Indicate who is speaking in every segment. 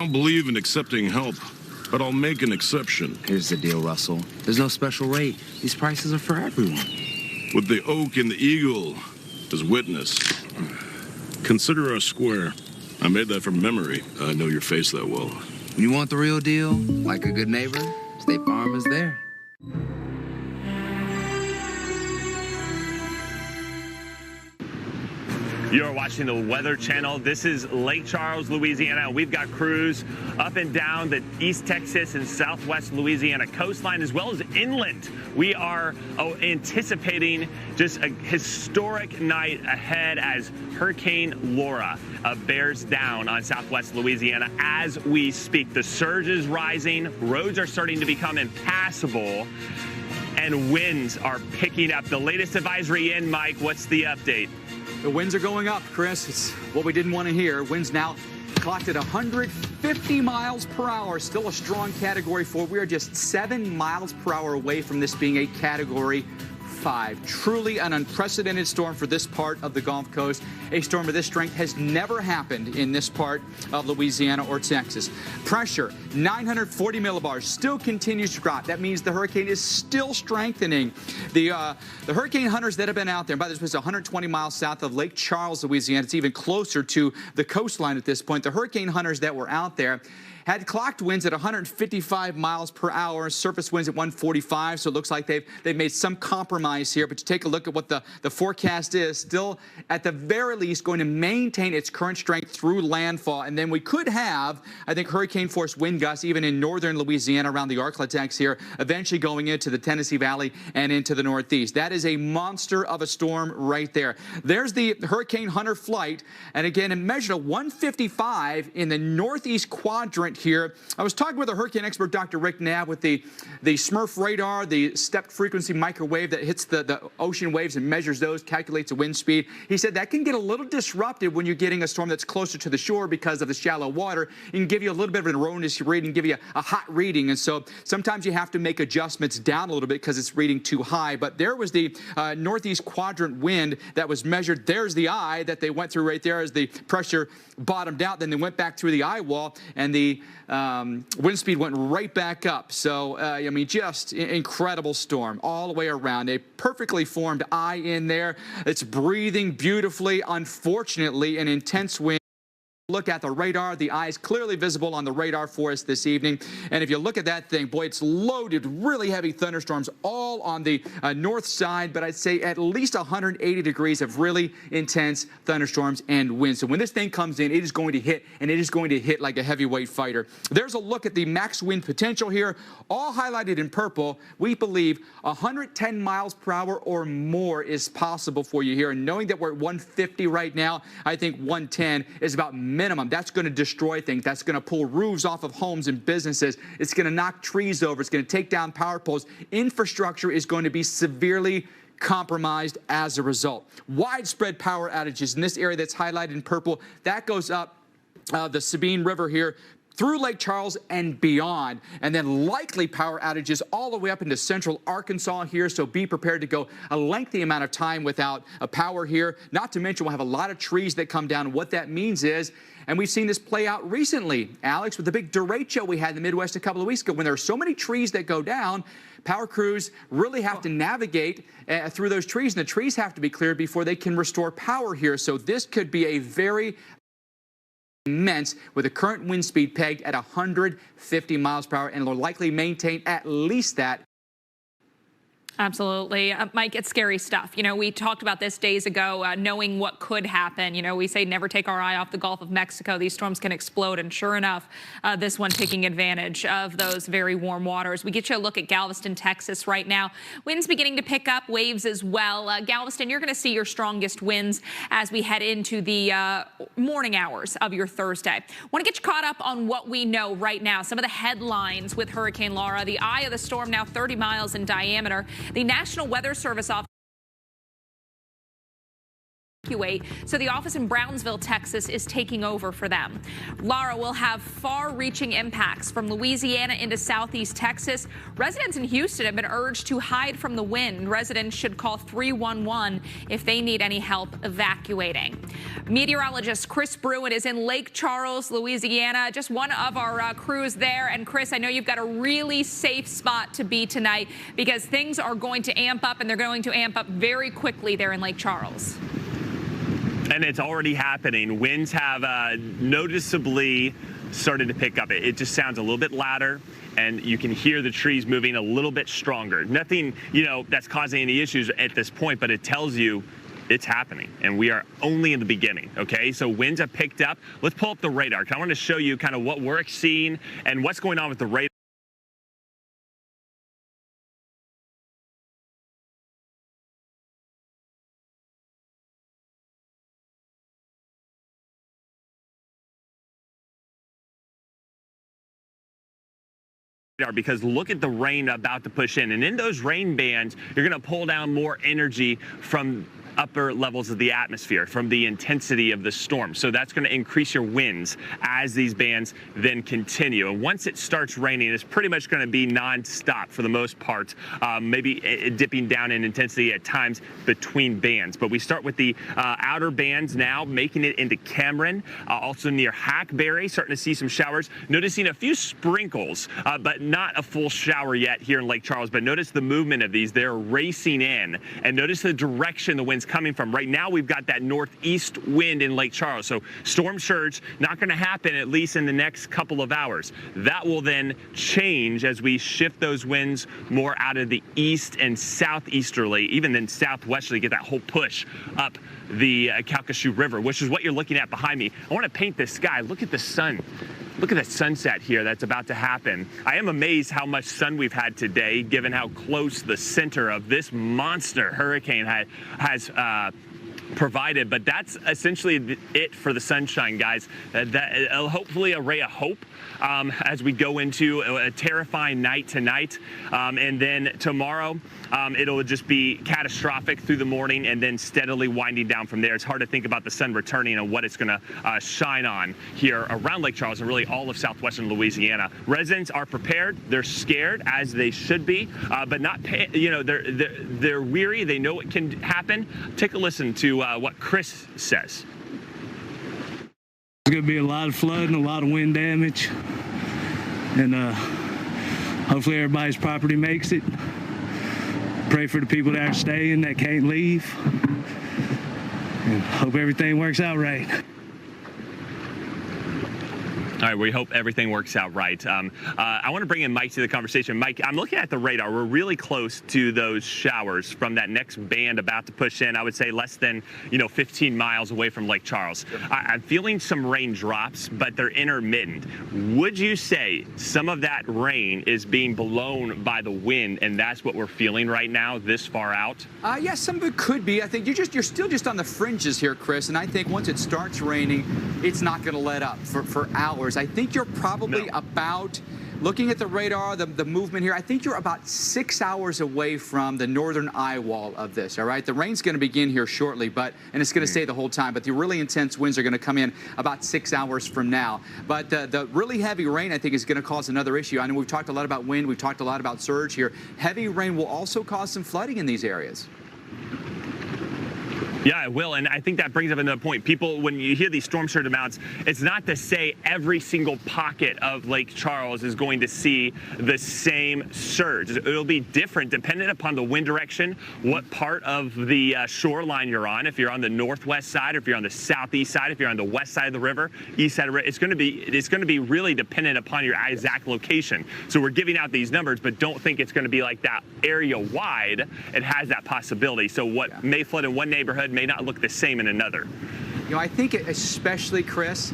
Speaker 1: I don't believe in accepting help, but I'll make an exception.
Speaker 2: Here's the deal, Russell. There's no special rate. These prices are for everyone.
Speaker 1: With the oak and the eagle as witness. Consider us square. I made that from memory. I know your face that well.
Speaker 2: You want the real deal? Like a good neighbor? State Farm is there.
Speaker 3: You're watching the Weather Channel. This is Lake Charles, Louisiana. We've got crews up and down the East Texas and Southwest Louisiana coastline, as well as inland. We are anticipating just a historic night ahead as Hurricane Laura bears down on Southwest Louisiana as we speak. The surge is rising. Roads are starting to become impassable, and winds are picking up. The latest advisory in, Mike. What's the update?
Speaker 4: The winds are going up, Chris. It's what we didn't want to hear. Winds now clocked at 150 miles per hour. Still a strong Category 4. We are just 7 miles per hour away from this being a Category 5. Truly an unprecedented storm for this part of the Gulf Coast. A storm of this strength has never happened in this part of Louisiana or Texas. Pressure, 940 millibars, still continues to drop. That means the hurricane is still strengthening. The hurricane hunters that have been out there, by the way, it's 120 miles south of Lake Charles, Louisiana. It's even closer to the coastline at this point. The hurricane hunters that were out there had clocked winds at 155 miles per hour, surface winds at 145, so it looks like they've made some compromise here. But you take a look at what the forecast is, still at the very least going to maintain its current strength through landfall. And then we could have, I think, hurricane-force wind gusts even in northern Louisiana around the Arklatex here, eventually going into the Tennessee Valley and into the Northeast. That is a monster of a storm right there. There's the Hurricane Hunter flight, and again, it measured a 155 in the northeast quadrant here. I was talking with a hurricane expert, Dr. Rick Knabb, with the SMRF radar, the stepped frequency microwave that hits the ocean waves and measures those, calculates the wind speed. He said that can get a little disruptive when you're getting a storm that's closer to the shore because of the shallow water. It can give you a little bit of an erroneous reading, give you a hot reading. And so sometimes you have to make adjustments down a little bit because it's reading too high. But there was the northeast quadrant wind that was measured. There's the eye that they went through right there as the pressure bottomed out. Then they went back through the eye wall, and the wind speed went right back up. So, I mean, just incredible storm all the way around. A perfectly formed eye in there. It's breathing beautifully. Unfortunately, an intense wind. Look at the radar. The eye is clearly visible on the radar for us this evening. And if you look at that thing, boy, it's loaded, really heavy thunderstorms all on the north side, but I'd say at least 180 degrees of really intense thunderstorms and wind. So when this thing comes in, it is going to hit, and it is going to hit like a heavyweight fighter. There's a look at the max wind potential here, all highlighted in purple. We believe 110 miles per hour or more is possible for you here. And knowing that we're at 150 right now, I think 110 is about minimum. That's going to destroy things. That's going to pull roofs off of homes and businesses. It's going to knock trees over. It's going to take down power poles. Infrastructure is going to be severely compromised as a result. Widespread power outages in this area that's highlighted in purple. That goes up the Sabine River here through Lake Charles and beyond, and then likely power outages all the way up into central Arkansas here, so be prepared to go a lengthy amount of time without power here. Not to mention we'll have a lot of trees that come down. What that means is, and we've seen this play out recently, Alex, with the big derecho we had in the Midwest a couple of weeks ago, when there are so many trees that go down, power crews really have to navigate through those trees, and the trees have to be cleared before they can restore power here. So this could be a very immense with a current wind speed pegged at 150 miles per hour, and will likely maintain at least that.
Speaker 5: Absolutely. Mike, it's scary stuff. You know, we talked about this days ago, knowing what could happen. You know, we say never take our eye off the Gulf of Mexico. These storms can explode, and sure enough, this one taking advantage of those very warm waters. We get you a look at Galveston, Texas right now. Winds beginning to pick up, waves as well. Galveston, you're going to see your strongest winds as we head into the morning hours of your Thursday. Want to get you caught up on what we know right now. Some of the headlines with Hurricane Laura. The eye of the storm now 30 miles in diameter. The National Weather Service office evacuate, so the office in Brownsville, Texas is taking over for them. Laura will have far-reaching impacts from Louisiana into southeast Texas. Residents in Houston have been urged to hide from the wind. Residents should call 311 if they need any help evacuating. Meteorologist Chris Bruin is in Lake Charles, Louisiana, just one of our crews there. And Chris, I know you've got a really safe spot to be tonight because things are going to amp up, and they're going to amp up very quickly there in Lake Charles.
Speaker 3: And it's already happening. Winds have noticeably started to pick up. It just sounds a little bit louder, and you can hear the trees moving a little bit stronger. Nothing, that's causing any issues at this point, but it tells you it's happening, and we are only in the beginning, okay? So winds have picked up. Let's pull up the radar. I want to show you kind of what we're seeing and what's going on with the radar. Because look at the rain about to push in, and in those rain bands you're going to pull down more energy from upper levels of the atmosphere, from the intensity of the storm. So that's going to increase your winds as these bands then continue. And once it starts raining, it's pretty much going to be non-stop for the most part, maybe dipping down in intensity at times between bands. But we start with the outer bands now, making it into Cameron, also near Hackberry, starting to see some showers. Noticing a few sprinkles, but not a full shower yet here in Lake Charles. But notice the movement of these. They're racing in, and notice the direction the wind's coming from. Right now we've got that northeast wind in Lake Charles, so storm surge not going to happen at least in the next couple of hours. That will then change as we shift those winds more out of the east and southeasterly, even then southwesterly, get that whole push up the Calcasieu River, which is what you're looking at behind me. I want to paint this sky. Look at the sun. Look at that sunset here that's about to happen. I am amazed how much sun we've had today, given how close the center of this monster hurricane has provided. But that's essentially it for the sunshine, guys. Hopefully a ray of hope as we go into a terrifying night tonight. And then tomorrow, it'll just be catastrophic through the morning and then steadily winding down from there. It's hard to think about the sun returning and what it's going to shine on here around Lake Charles and really all of southwestern Louisiana. Residents are prepared. They're scared, as they should be, but not, they're weary. They know it can happen. Take a listen to what Chris says.
Speaker 6: There's going to be a lot of flooding, a lot of wind damage, and hopefully everybody's property makes it. Pray for the people that are staying that can't leave, and hope everything works out right.
Speaker 3: All right, we hope everything works out right. I want to bring in Mike to the conversation. Mike, I'm looking at the radar. We're really close to those showers from that next band about to push in. I would say less than 15 miles away from Lake Charles. I'm feeling some raindrops, but they're intermittent. Would you say some of that rain is being blown by the wind, and that's what we're feeling right now, this far out?
Speaker 4: Yes, some of it could be. I think you're still just on the fringes here, Chris. And I think once it starts raining, it's not going to let up for hours. I think you're probably about, looking at the radar, the movement here, I think you're about 6 hours away from the northern eye wall of this, all right? The rain's going to begin here shortly, and it's going to stay the whole time, but the really intense winds are going to come in about 6 hours from now. But the really heavy rain, I think, is going to cause another issue. I know we've talked a lot about wind, we've talked a lot about surge here. Heavy rain will also cause some flooding in these areas.
Speaker 3: Yeah, it will, and I think that brings up another point. People, when you hear these storm surge amounts, it's not to say every single pocket of Lake Charles is going to see the same surge. It'll be different dependent upon the wind direction, what part of the shoreline you're on. If you're on the northwest side, or if you're on the southeast side, if you're on the west side of the river, east side of the river, it's going to be really dependent upon your exact location. So we're giving out these numbers, but don't think it's going to be like that area wide. It has that possibility. So what may flood in one neighborhood may not look the same in another.
Speaker 4: I think especially, Chris,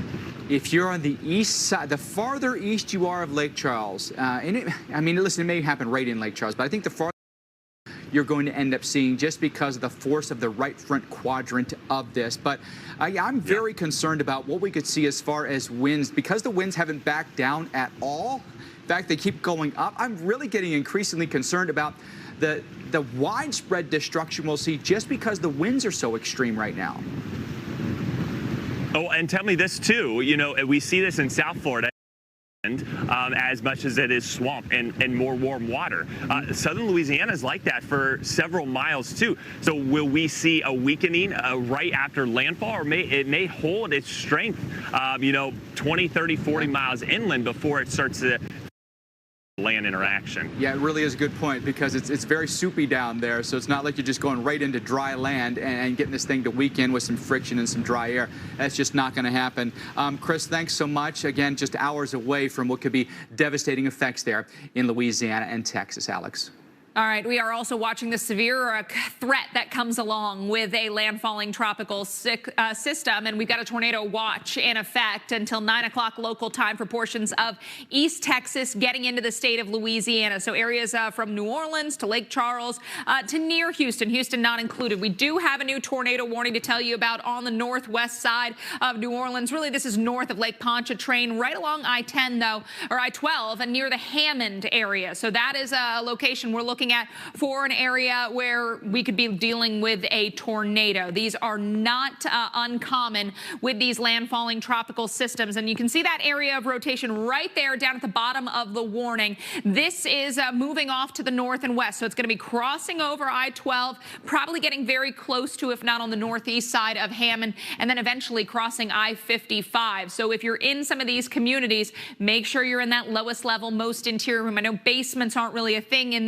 Speaker 4: if you're on the east side, the farther east you are of Lake Charles, listen, it may happen right in Lake Charles, but I think the farther you're going to end up seeing just because of the force of the right front quadrant of this. But I'm very concerned about what we could see as far as winds, because the winds haven't backed down at all. In fact, they keep going up. I'm really getting increasingly concerned about the widespread destruction we'll see just because the winds are so extreme right now.
Speaker 3: Oh, and tell me this too, you know, we see this in South Florida. As much as it is swamp and more warm water. Southern Louisiana is like that for several miles too. So will we see a weakening right after landfall, or it may hold its strength, you know, 20, 30, 40 miles inland before it starts to land interaction?
Speaker 4: Yeah, it really is a good point, because it's very soupy down there, so it's not like you're just going right into dry land and getting this thing to weaken with some friction and some dry air. That's just not going to happen. Chris, thanks so much. Again, just hours away from what could be devastating effects there in Louisiana and Texas. Alex.
Speaker 5: All right, we are also watching the severe threat that comes along with a landfalling tropical system, and we've got a tornado watch in effect until 9 o'clock local time for portions of East Texas getting into the state of Louisiana. So areas from New Orleans to Lake Charles to near Houston, Houston not included. We do have a new tornado warning to tell you about on the northwest side of New Orleans. Really, this is north of Lake Pontchartrain, right along I-10 though, or I-12, and near the Hammond area. So that is a location we're looking at for an area where we could be dealing with a tornado. These are not uncommon with these landfalling tropical systems, and you can see that area of rotation right there down at the bottom of the warning. This is moving off to the north and west, so it's going to be crossing over I-12, probably getting very close to, if not on the northeast side of Hammond, and then eventually crossing I-55. So if you're in some of these communities, make sure you're in that lowest level, most interior room. I know basements aren't really a thing in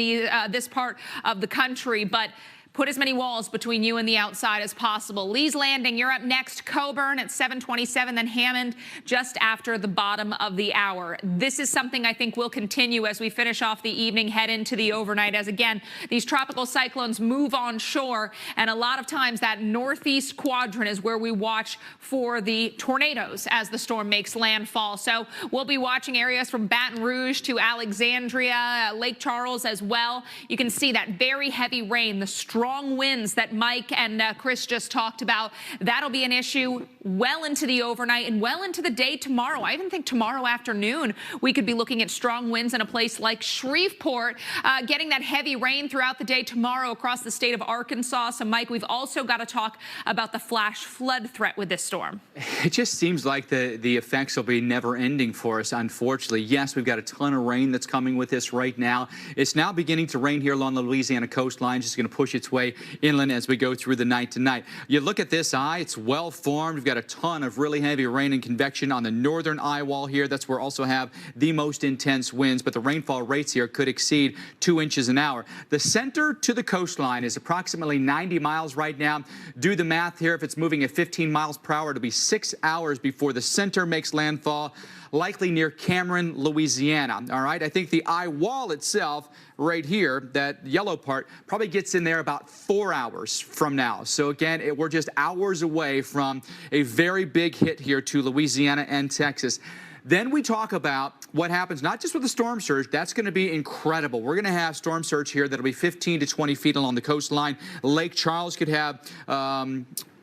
Speaker 5: this part of the country, but put as many walls between you and the outside as possible. Lee's Landing, you're up next. Coburn at 7:27, then Hammond just after the bottom of the hour. This is something I think will continue as we finish off the evening, head into the overnight, as again, these tropical cyclones move on shore, and a lot of times that northeast quadrant is where we watch for the tornadoes as the storm makes landfall. So we'll be watching areas from Baton Rouge to Alexandria, Lake Charles as well. You can see that very heavy rain, the strong winds that Mike and Chris just talked about. That'll be an issue well into the overnight and well into the day tomorrow. I even think tomorrow afternoon we could be looking at strong winds in a place like Shreveport, getting that heavy rain throughout the day tomorrow across the state of Arkansas. So, Mike, we've also got to talk about the flash flood threat with this storm.
Speaker 4: It just seems like the effects will be never ending for us, unfortunately. Yes, we've got a ton of rain that's coming with this right now. It's now beginning to rain here along the Louisiana coastline. Just going to push its way inland as we go through the night tonight. You look at this eye, it's well formed. We've got a ton of really heavy rain and convection on the northern eye wall here. That's where we also have the most intense winds, but the rainfall rates here could exceed 2 inches an hour. The center to the coastline is approximately 90 miles right now. Do the math here. If it's moving at 15 miles per hour, it'll be 6 hours before the center makes landfall, likely near Cameron, Louisiana. All right, I think the eye wall itself right here, that yellow part, probably gets in there about 4 hours from now. So again, we're just hours away from a very big hit here to Louisiana and Texas. Then we talk about what happens not just with the storm surge. That's going to be incredible. We're going to have storm surge here that'll be 15 to 20 feet along the coastline. Lake Charles could have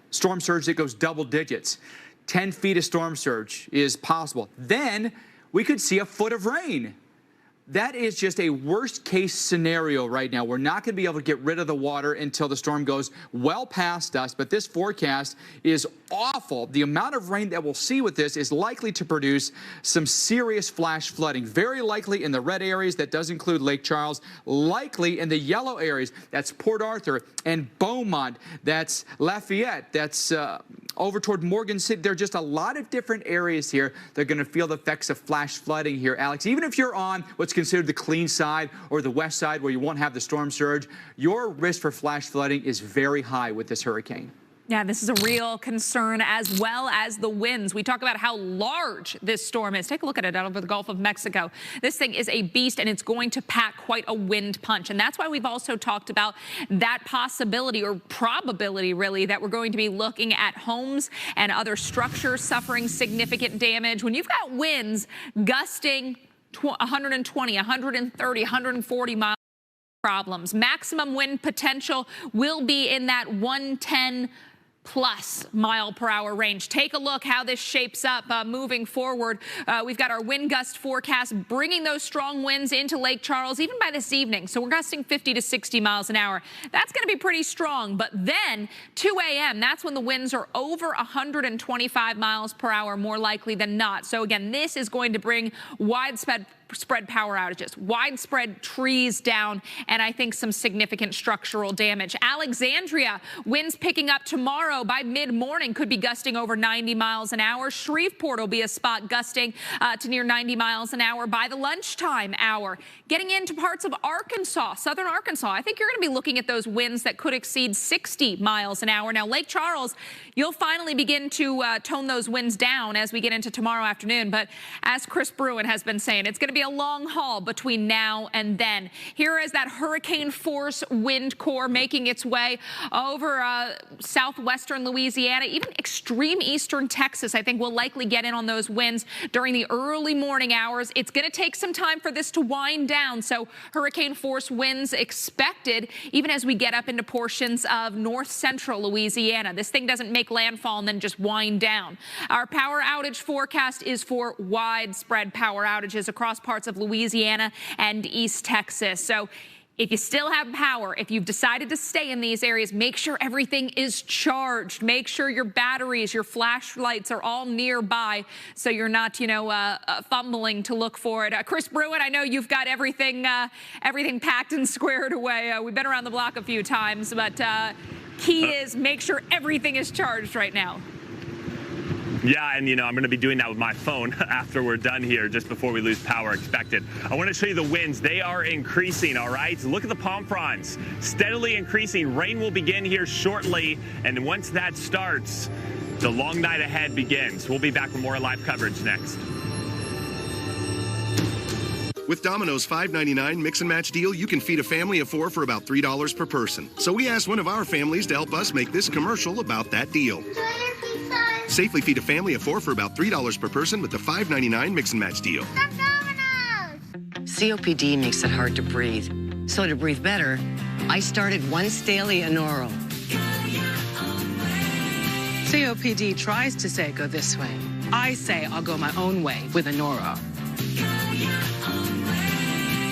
Speaker 4: storm surge that goes double digits. 10 feet of storm surge is possible. Then we could see a foot of rain. That is just a worst case scenario right now. We're not going to be able to get rid of the water until the storm goes well past us, but this forecast is awful. The amount of rain that we'll see with this is likely to produce some serious flash flooding, very likely in the red areas. That does include Lake Charles, likely in the yellow areas. That's Port Arthur and Beaumont. That's Lafayette. That's over toward Morgan City. There are just a lot of different areas here that are going to feel the effects of flash flooding here, Alex. Even if you're on what's considered the clean side or the west side where you won't have the storm surge, your risk for flash flooding is very high with this hurricane.
Speaker 5: Yeah, this is a real concern, as well as the winds. We talk about how large this storm is. Take a look at it out over the Gulf of Mexico. This thing is a beast, and it's going to pack quite a wind punch. And that's why we've also talked about that possibility, or probability really, that we're going to be looking at homes and other structures suffering significant damage. When you've got winds gusting 120, 130, 140 miles, problems. Maximum wind potential will be in that 110 plus mile per hour range. Take a look how this shapes up moving forward. We've got our wind gust forecast bringing those strong winds into Lake Charles even by this evening. So we're gusting 50 to 60 miles an hour. That's going to be pretty strong. But then 2 a.m., that's when the winds are over 125 miles per hour more likely than not. So again, this is going to bring widespread power outages, widespread trees down, and I think some significant structural damage. Alexandria, winds picking up tomorrow by mid-morning, could be gusting over 90 miles an hour. Shreveport will be a spot gusting to near 90 miles an hour by the lunchtime hour. Getting into parts of Arkansas, southern Arkansas, I think you're going to be looking at those winds that could exceed 60 miles an hour. Now, Lake Charles, you'll finally begin to tone those winds down as we get into tomorrow afternoon. But as Chris Bruin has been saying, it's going to be a long haul between now and then. Here is that hurricane force wind core making its way over southwestern Louisiana, even extreme eastern Texas. I think we'll likely get in on those winds during the early morning hours. It's going to take some time for this to wind down. So hurricane force winds expected even as we get up into portions of north central Louisiana. This thing doesn't make landfall and then just wind down. Our power outage forecast is for widespread power outages across parts of Louisiana and East Texas. So if you still have power, if you've decided to stay in these areas, make sure everything is charged. Make sure your batteries, your flashlights are all nearby so you're not, fumbling to look for it. Chris Bruin, I know you've got everything packed and squared away. We've been around the block a few times, but key is make sure everything is charged right now.
Speaker 3: Yeah, and I'm going to be doing that with my phone after we're done here, just before we lose power expected. I want to show you the winds. They are increasing, all right? So look at the palm fronds, steadily increasing. Rain will begin here shortly, and once that starts, the long night ahead begins. We'll be back with more live coverage next.
Speaker 7: With Domino's $5.99 mix and match deal, you can feed a family of 4 for about $3 per person. So we asked one of our families to help us make this commercial about that deal. Safely feed a family of 4 for about $3 per person with the $5.99 mix and match deal.
Speaker 8: COPD makes it hard to breathe. So to breathe better, I started Once Daily Anoro.
Speaker 9: COPD tries to say go this way. I say I'll go my own way with Anoro.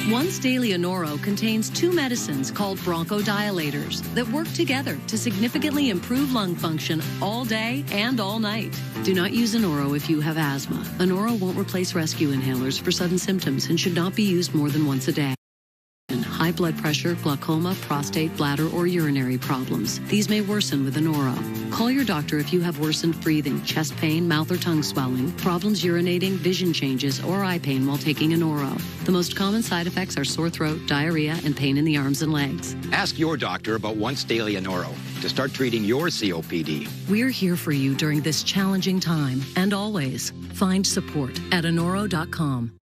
Speaker 10: Once Daily Anoro contains 2 medicines called bronchodilators that work together to significantly improve lung function all day and all night. Do not use Anoro if you have asthma. Anoro won't replace rescue inhalers for sudden symptoms and should not be used more than once a day. High blood pressure, glaucoma, prostate, bladder, or urinary problems. These may worsen with Anoro. Call your doctor if you have worsened breathing, chest pain, mouth or tongue swelling, problems urinating, vision changes, or eye pain while taking Anoro. The most common side effects are sore throat, diarrhea, and pain in the arms and legs.
Speaker 11: Ask your doctor about Once Daily Anoro to start treating your COPD.
Speaker 10: We're here for you during this challenging time, and always find support at Anoro.com.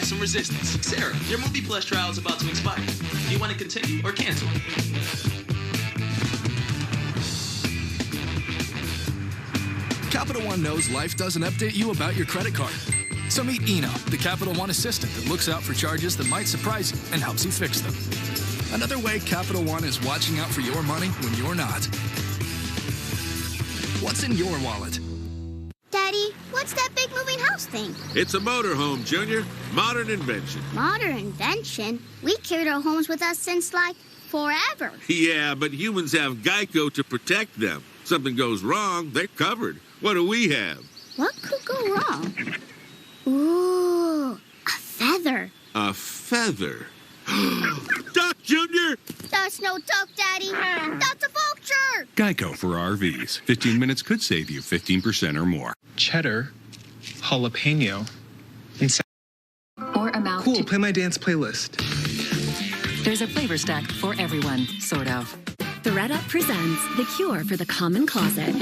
Speaker 12: Some resistance. Sarah, your Movie Plus trial is about to expire. Do you want to continue or cancel?
Speaker 13: Capital One knows life doesn't update you about your credit card. So meet Eno, the Capital One assistant that looks out for charges that might surprise you and helps you fix them. Another way Capital One is watching out for your money when you're not. What's in your wallet?
Speaker 14: Daddy, what's that big moving house thing?
Speaker 15: It's a motorhome, Junior. Modern invention.
Speaker 14: Modern invention? We carried our homes with us since, forever.
Speaker 15: Yeah, but humans have Geico to protect them. Something goes wrong, they're covered. What do we have?
Speaker 14: What could go wrong? Ooh, a feather.
Speaker 15: A feather? Duck, Junior!
Speaker 14: That's no duck, Daddy. That's a vulture!
Speaker 16: Geico for RVs. 15 minutes could save you 15% or more.
Speaker 17: Cheddar, jalapeno, and
Speaker 18: or amount
Speaker 17: cool, play my dance playlist.
Speaker 18: There's a flavor stack for everyone, sort of.
Speaker 19: ThredUp presents The Cure for the Common Closet.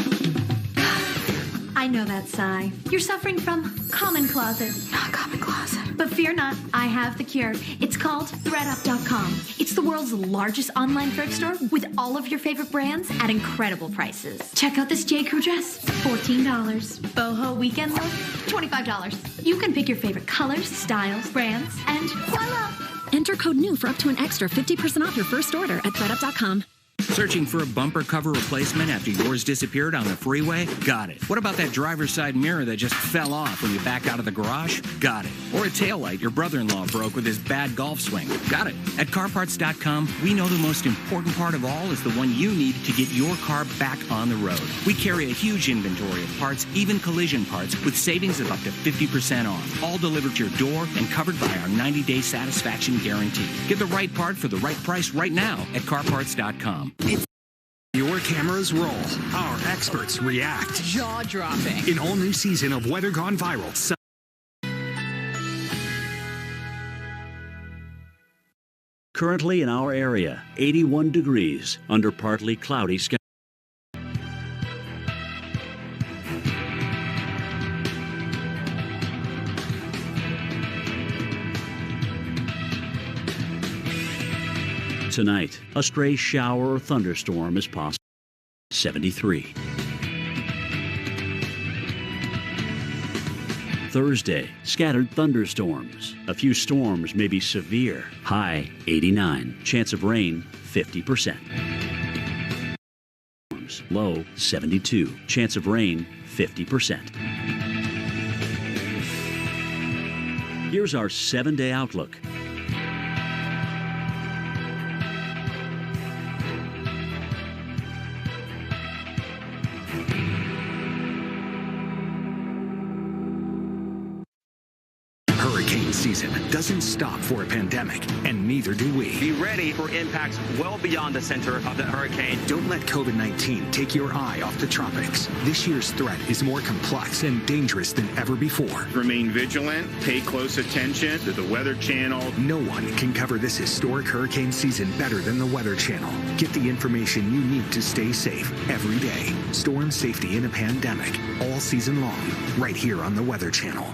Speaker 20: I know that sigh. You're suffering from common closet.
Speaker 18: Not common closet.
Speaker 20: But fear not, I have the cure. It's called ThredUp.com. It's the world's largest online thrift store with all of your favorite brands at incredible prices. Check out this J. Crew dress, $14. Boho weekend look, $25. You can pick your favorite colors, styles, brands, and voila!
Speaker 19: Enter code NEW for up to an extra 50% off your first order at thredup.com.
Speaker 21: Searching for a bumper cover replacement after yours disappeared on the freeway? Got it. What about that driver's side mirror that just fell off when you back out of the garage? Got it. Or a taillight your brother-in-law broke with his bad golf swing? Got it. At CarParts.com, we know the most important part of all is the one you need to get your car back on the road. We carry a huge inventory of parts, even collision parts, with savings of up to 50% off. All delivered to your door and covered by our 90-day satisfaction guarantee. Get the right part for the right price right now at CarParts.com.
Speaker 22: Your cameras roll. Our experts react.
Speaker 9: Jaw-dropping.
Speaker 22: An all-new season of Weather Gone Viral.
Speaker 23: Currently in our area, 81 degrees under partly cloudy skies. Tonight, a stray shower or thunderstorm is possible. 73. Thursday, scattered thunderstorms. A few storms may be severe. High 89. Chance of rain 50%. Low 72. Chance of rain 50%. Here's our 7-day outlook.
Speaker 22: Hurricane season doesn't stop for a pandemic, and neither do we.
Speaker 3: Be ready for impacts well beyond the center of the hurricane.
Speaker 22: Don't let COVID-19 take your eye off the tropics. This year's threat is more complex and dangerous than ever before.
Speaker 24: Remain vigilant, pay close attention to the Weather Channel.
Speaker 22: No one can cover this historic hurricane season better than the Weather Channel. Get the information you need to stay safe every day. Storm safety in a pandemic, all season long, right here on the Weather Channel.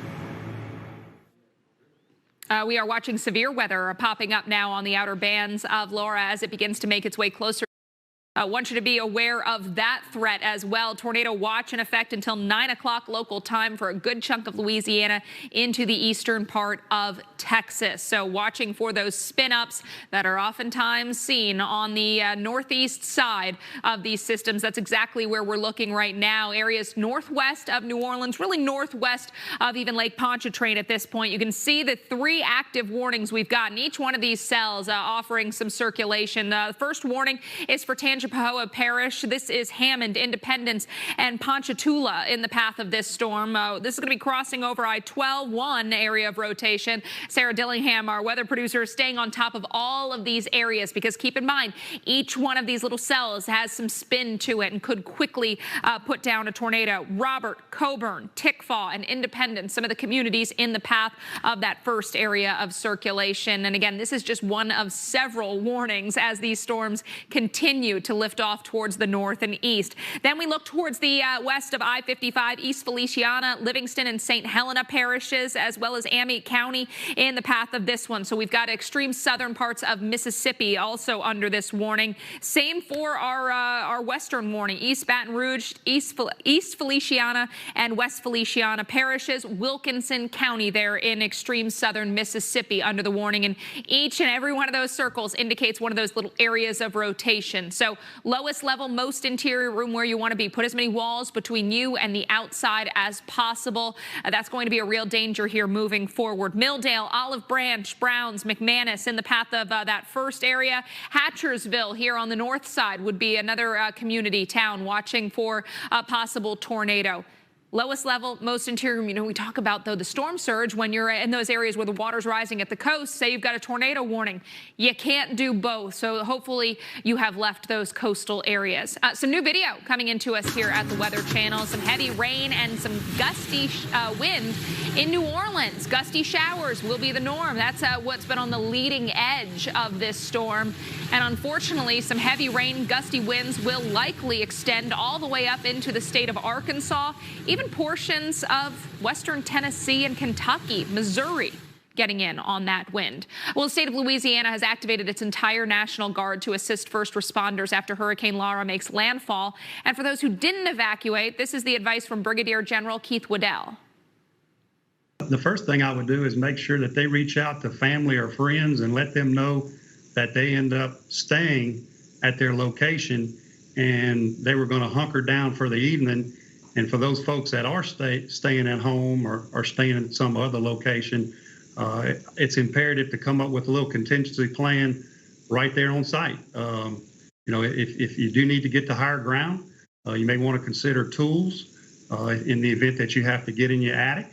Speaker 5: We are watching severe weather popping up now on the outer bands of Laura as it begins to make its way closer. I want you to be aware of that threat as well. Tornado watch in effect until 9 o'clock local time for a good chunk of Louisiana into the eastern part of Texas. So watching for those spin-ups that are oftentimes seen on the northeast side of these systems. That's exactly where we're looking right now. Areas northwest of New Orleans, really northwest of even Lake Pontchartrain at this point. You can see the 3 active warnings we've gotten. Each one of these cells offering some circulation. The first warning is for Tangipahoa Parish. This is Hammond, Independence, and Ponchatoula in the path of this storm. This is going to be crossing over I-12, one area of rotation. Sarah Dillingham, our weather producer, is staying on top of all of these areas because keep in mind, each one of these little cells has some spin to it and could quickly put down a tornado. Robert, Coburn, Tickfaw, and Independence, some of the communities in the path of that first area of circulation. And again, this is just one of several warnings as these storms continue to lift off towards the north and east. Then we look towards the west of I-55, East Feliciana, Livingston, and St. Helena parishes, as well as Amite County in the path of this one. So we've got extreme southern parts of Mississippi also under this warning. Same for our western warning, East Baton Rouge, East Feliciana, and West Feliciana parishes, Wilkinson County there in extreme southern Mississippi under the warning. And each and every one of those circles indicates one of those little areas of rotation. So lowest level, most interior room where you want to be. Put as many walls between you and the outside as possible. That's going to be a real danger here moving forward. Milldale, Olive Branch, Browns, McManus in the path of that first area. Hatchersville here on the north side would be another community town watching for a possible tornado. Lowest level, most interior, we talk about, though, the storm surge when you're in those areas where the water's rising at the coast. Say you've got a tornado warning. You can't do both. So hopefully you have left those coastal areas. Some new video coming into us here at the Weather Channel. Some heavy rain and some gusty wind in New Orleans. Gusty showers will be the norm. That's what's been on the leading edge of this storm. And unfortunately, some heavy rain, gusty winds will likely extend all the way up into the state of Arkansas, even portions of western Tennessee and Kentucky, Missouri getting in on that wind. Well, the state of Louisiana has activated its entire National Guard to assist first responders after Hurricane Laura makes landfall. And for those who didn't evacuate, this is the advice from Brigadier General Keith Waddell.
Speaker 1: The first thing I would do is make sure that they reach out to family or friends and let them know that they end up staying at their location and they were going to hunker down for the evening. And for those folks that are staying at home or staying in some other location, it's imperative to come up with a little contingency plan right there on site. If you do need to get to higher ground, you may want to consider tools in the event that you have to get in your attic,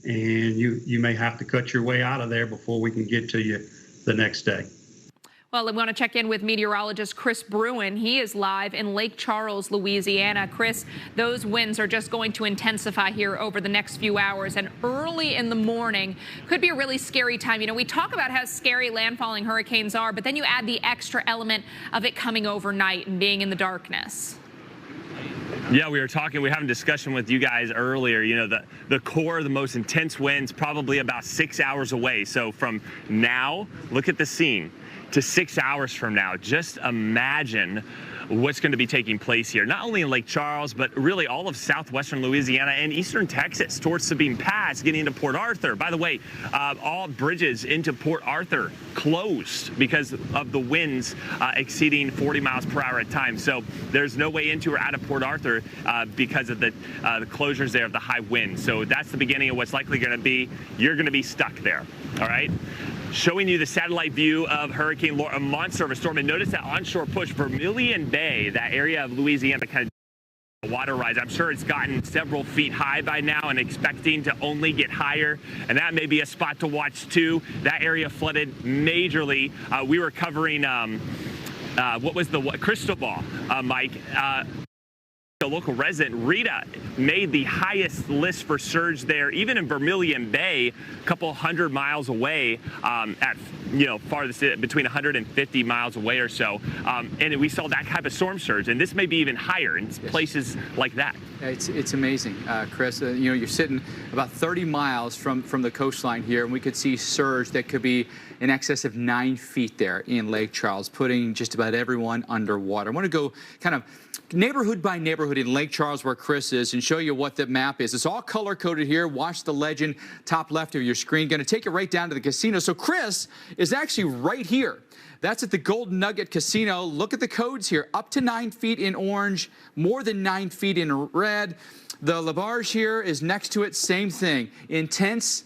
Speaker 1: and you may have to cut your way out of there before we can get to you the next day.
Speaker 5: Well, I want to check in with meteorologist Chris Bruin. He is live in Lake Charles, Louisiana. Chris, those winds are just going to intensify here over the next few hours, and early in the morning could be a really scary time. You know, we talk about how scary landfalling hurricanes are, but then you add the extra element of it coming overnight and being in the darkness.
Speaker 3: Yeah, we were having a discussion with you guys earlier. You know, the core, the most intense winds, probably about 6 hours away. So from now, look at the scene, to 6 hours from now. Just imagine what's going to be taking place here, not only in Lake Charles, but really all of southwestern Louisiana and eastern Texas towards Sabine Pass, getting into Port Arthur. By the way, all bridges into Port Arthur closed because of the winds exceeding 40 miles per hour at times. So there's no way into or out of Port Arthur because of the closures there of the high winds. So that's the beginning of what's likely going to be. You're going to be stuck there. All right. Showing you the satellite view of Hurricane Laura, a monster of a storm. And notice that onshore push, Vermilion Bay, that area of Louisiana, kind of water rise. I'm sure it's gotten several feet high by now and expecting to only get higher. And that may be a spot to watch too. That area flooded majorly. We were covering, what was the crystal ball, Mike? A local resident, Rita, made the highest list for surge there, even in Vermilion Bay, a couple hundred miles away, at farthest between 150 miles away or so, and we saw that type of storm surge, and this may be even higher in places like that.
Speaker 2: It's amazing, Chris. You're sitting about 30 miles from the coastline here, and we could see surge that could be in excess of 9 feet there in Lake Charles, putting just about everyone underwater. I want to go kind of neighborhood by neighborhood in Lake Charles where Chris is and show you what the map is. It's all color-coded here. Watch the legend top left of your screen. Going to take it right down to the casino. So Chris is actually right here. That's at the Golden Nugget Casino. Look at the codes here. Up to 9 feet in orange, more than 9 feet in red. The Labarge here is next to it. Same thing. Intense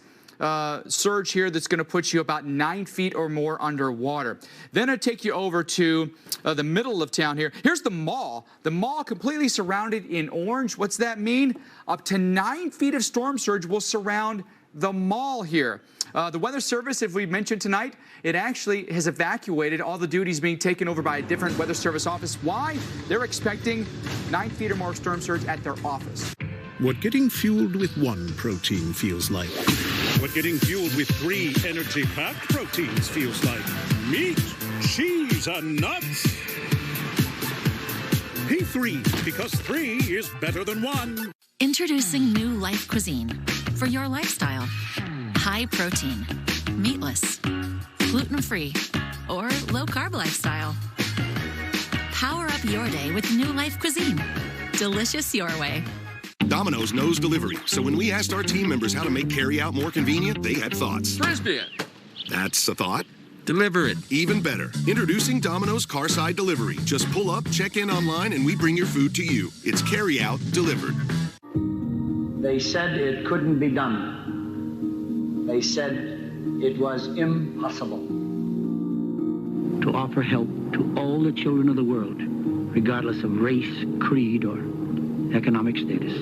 Speaker 2: surge here that's going to put you about 9 feet or more underwater. Then I take you over to the middle of town here. Here's the mall. The mall completely surrounded in orange. What's that mean? Up to 9 feet of storm surge will surround the mall here. The Weather Service, if we mentioned tonight, it actually has evacuated, all the duties being taken over by a different Weather Service office. Why? They're expecting 9 feet or more storm surge at their office.
Speaker 4: What getting fueled with one protein feels like. What getting fueled with 3 energy-packed proteins feels like. Meat, cheese, and nuts. P3, because 3 is better than 1.
Speaker 18: Introducing new Life Cuisine for your lifestyle. High protein, meatless, gluten-free, or low-carb lifestyle. Power up your day with new Life Cuisine. Delicious your way.
Speaker 7: Domino's knows delivery, so when we asked our team members how to make carry-out more convenient, they had thoughts.
Speaker 15: Frisbee.
Speaker 7: That's a thought.
Speaker 15: Deliver it.
Speaker 7: Even better. Introducing Domino's Carside Delivery. Just pull up, check in online, and we bring your food to you. It's carry-out delivered.
Speaker 6: They said it couldn't be done. They said it was impossible.
Speaker 25: To offer help to all the children of the world, regardless of race, creed, or economic status.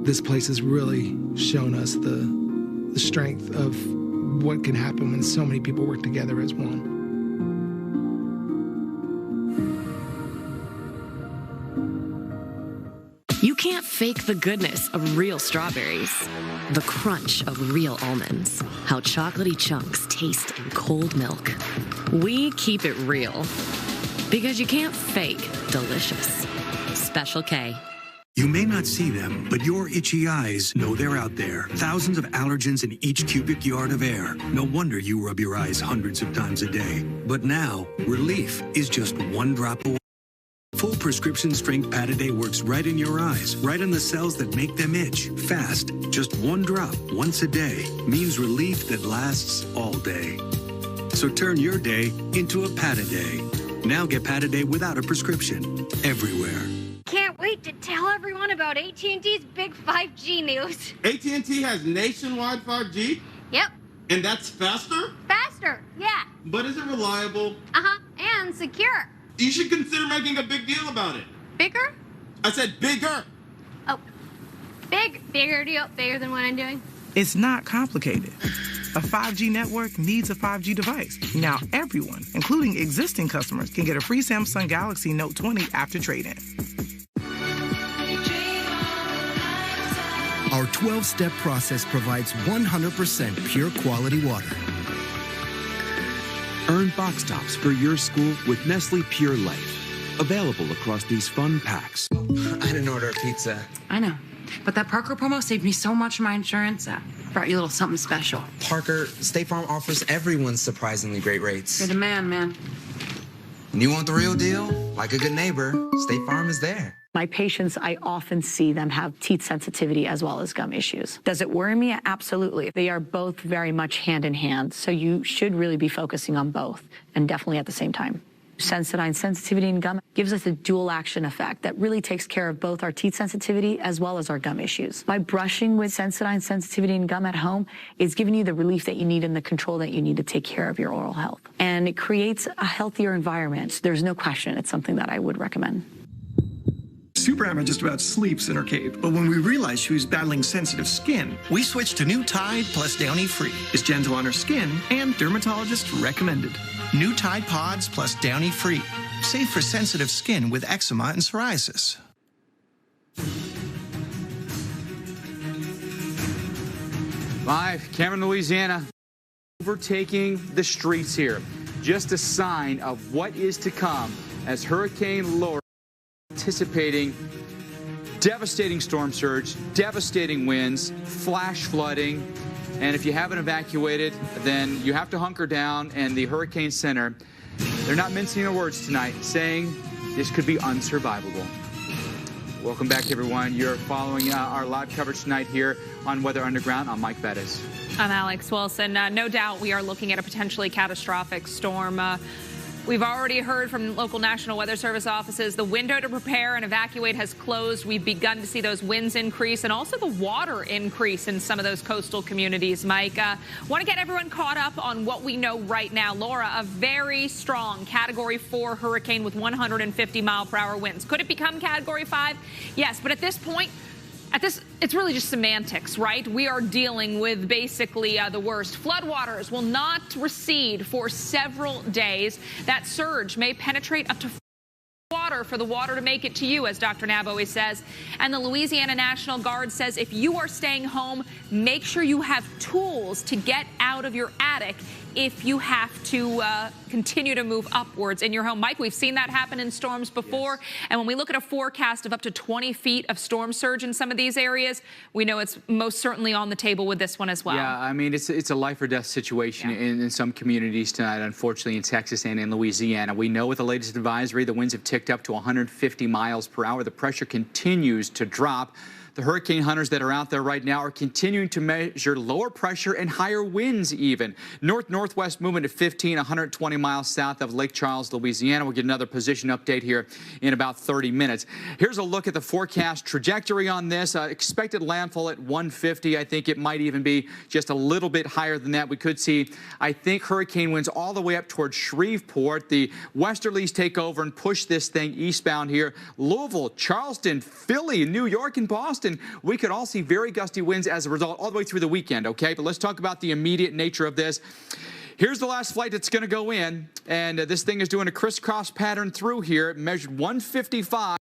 Speaker 26: This place has really shown us the strength of what can happen when so many people work together as one.
Speaker 27: You can't fake the goodness of real strawberries, the crunch of real almonds, how chocolatey chunks taste in cold milk. We keep it real, because you can't fake delicious. Special K.
Speaker 28: You may not see them, but your itchy eyes know they're out there. Thousands of allergens in each cubic yard of air. No wonder you rub your eyes hundreds of times a day. But now, relief is just one drop away. Full prescription strength Pataday works right in your eyes, right on the cells that make them itch, fast. Just one drop once a day means relief that lasts all day. So turn your day into a Pataday. Now get Pataday without a prescription, everywhere.
Speaker 8: Can't wait to tell everyone about AT&T's big 5G news.
Speaker 10: AT&T has nationwide 5G?
Speaker 8: Yep.
Speaker 10: And that's faster?
Speaker 8: Faster, yeah.
Speaker 10: But is it reliable?
Speaker 8: Uh-huh, and secure.
Speaker 10: You should consider making a big deal about it.
Speaker 8: Bigger?
Speaker 10: I said bigger.
Speaker 8: Oh, bigger deal, bigger than what I'm doing.
Speaker 11: It's not complicated. A 5G network needs a 5G device. Now everyone, including existing customers, can get a free Samsung Galaxy Note 20 after trade-in.
Speaker 12: Our 12-step process provides 100% pure quality water.
Speaker 13: Earn box tops for your school with Nestle Pure Life. Available across these fun packs.
Speaker 14: I didn't order a pizza.
Speaker 16: I know. But that Parker promo saved me so much on my insurance. Brought you a little something special.
Speaker 14: Parker, State Farm offers everyone surprisingly great rates.
Speaker 16: You're the man.
Speaker 14: And you want the real deal? Like a good neighbor, State Farm is there.
Speaker 17: My patients, I often see them have teeth sensitivity as well as gum issues. Does it worry me? Absolutely. They are both very much hand in hand, so you should really be focusing on both, and definitely at the same time. Sensodyne sensitivity and gum gives us a dual action effect that really takes care of both our teeth sensitivity as well as our gum issues. By brushing with Sensodyne sensitivity and gum at home, it's giving you the relief that you need and the control that you need to take care of your oral health. And it creates a healthier environment. There's no question it's something that I would recommend.
Speaker 29: Super Emma just about sleeps in her cave, but when we realized she was battling sensitive skin, we switched to new Tide Plus Downy Free. It's gentle on her skin and dermatologist recommended. New Tide Pods Plus Downy Free. Safe for sensitive skin with eczema and psoriasis.
Speaker 2: Live, Cameron, Louisiana, overtaking the streets here. Just a sign of what is to come as Hurricane Laura anticipating devastating storm surge, devastating winds, flash flooding, and if you haven't evacuated, then you have to hunker down. And the Hurricane Center, they're not mincing their words tonight, saying this could be unsurvivable. Welcome back, everyone. You're following our live coverage tonight here on Weather Underground. I'm Mike Bettis.
Speaker 5: I'm Alex Wilson. No doubt we are looking at a potentially catastrophic storm. We've already heard from local National Weather Service offices the window to prepare and evacuate has closed. We've begun to see those winds increase and also the water increase in some of those coastal communities. Mike, want to get everyone caught up on what we know right now. Laura, a very strong Category 4 hurricane with 150-mile-per-hour winds. Could it become Category 5? Yes, but at this point, it's really just semantics, right? We are dealing with basically the worst. Floodwaters will not recede for several days. That surge may penetrate up to water for the water to make it to you, as Dr. Nab always says. And the Louisiana National Guard says if you are staying home, make sure you have tools to get out of your attic if you have to continue to move upwards in your home. Mike, we've seen that happen in storms before. Yes. And when we look at a forecast of up to 20 feet of storm surge in some of these areas, we know it's most certainly on the table with this one as well.
Speaker 2: Yeah, I mean, it's a life or death situation in some communities tonight, unfortunately, in Texas and in Louisiana. We know with the latest advisory, the winds have ticked up to 150 miles per hour. The pressure continues to drop. The hurricane hunters that are out there right now are continuing to measure lower pressure and higher winds even. North-northwest movement at 15, 120 miles south of Lake Charles, Louisiana. We'll get another position update here in about 30 minutes. Here's a look at the forecast trajectory on this. Expected landfall at 150. I think it might even be just a little bit higher than that. We could see, I think, hurricane winds all the way up towards Shreveport. The westerlies take over and push this thing eastbound here. Louisville, Charleston, Philly, New York, and Boston. We could all see very gusty winds as a result all the way through the weekend, okay? But let's talk about the immediate nature of this. Here's the last flight that's going to go in, and this thing is doing a crisscross pattern through here. It measured 155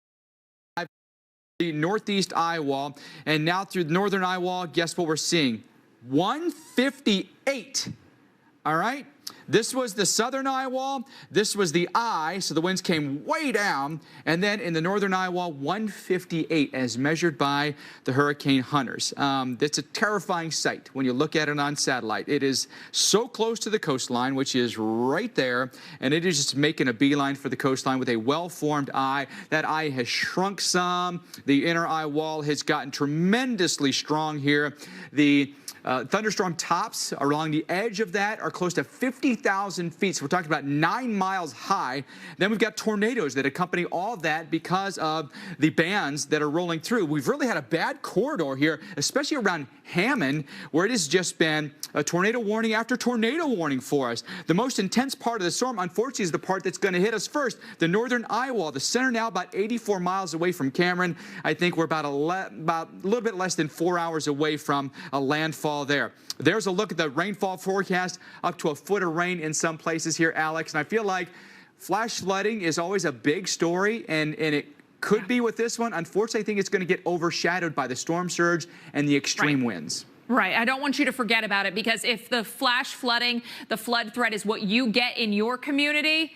Speaker 2: the northeast eye wall, and now through the northern eye wall, guess what we're seeing? 158. All right? This was the southern eye wall. This was the eye, so the winds came way down. And then in the northern eye wall, 158 as measured by the hurricane hunters. It's a terrifying sight when you look at it on satellite. It is so close to the coastline, which is right there, and it is just making a beeline for the coastline with a well-formed eye. That eye has shrunk some. The inner eye wall has gotten tremendously strong here. The thunderstorm tops along the edge of that are close to 50,000 feet. So we're talking about 9 miles high. Then we've got tornadoes that accompany all of that because of the bands that are rolling through. We've really had a bad corridor here, especially around Hammond, where it has just been a tornado warning after tornado warning for us. The most intense part of the storm, unfortunately, is the part that's going to hit us first, the northern eye wall. The center now about 84 miles away from Cameron. I think we're about a little bit less than 4 hours away from a landfall there. There's a look at the rainfall forecast, up to a foot of rain in some places here, Alex. And I feel like flash flooding is always a big story, and it could be with this one. Unfortunately, I think it's going to get overshadowed by the storm surge and the extreme winds.
Speaker 5: Right. I don't want you to forget about it, because if the flash flooding, the flood threat is what you get in your community,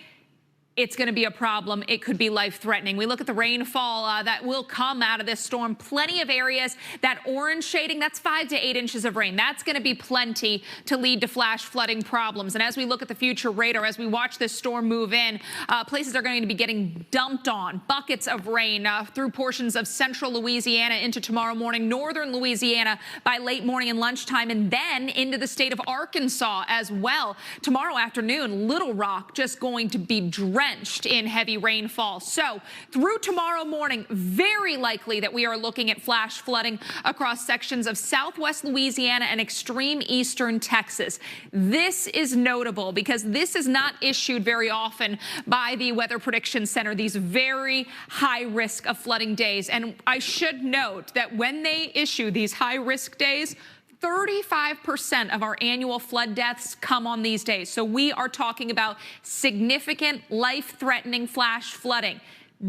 Speaker 5: it's going to be a problem. It could be life-threatening. We look at the rainfall that will come out of this storm. Plenty of areas. That orange shading, that's 5 to 8 inches of rain. That's going to be plenty to lead to flash flooding problems. And as we look at the future radar, as we watch this storm move in, places are going to be getting dumped on. Buckets of rain through portions of central Louisiana into tomorrow morning, northern Louisiana by late morning and lunchtime, and then into the state of Arkansas as well. Tomorrow afternoon, Little Rock just going to be drenched in heavy rainfall. So through tomorrow morning, very likely that we are looking at flash flooding across sections of southwest Louisiana and extreme eastern Texas. This is notable because this is not issued very often by the Weather Prediction Center, these very high risk of flooding days. And I should note that when they issue these high risk days, 35% of our annual flood deaths come on these days. So we are talking about significant life-threatening flash flooding.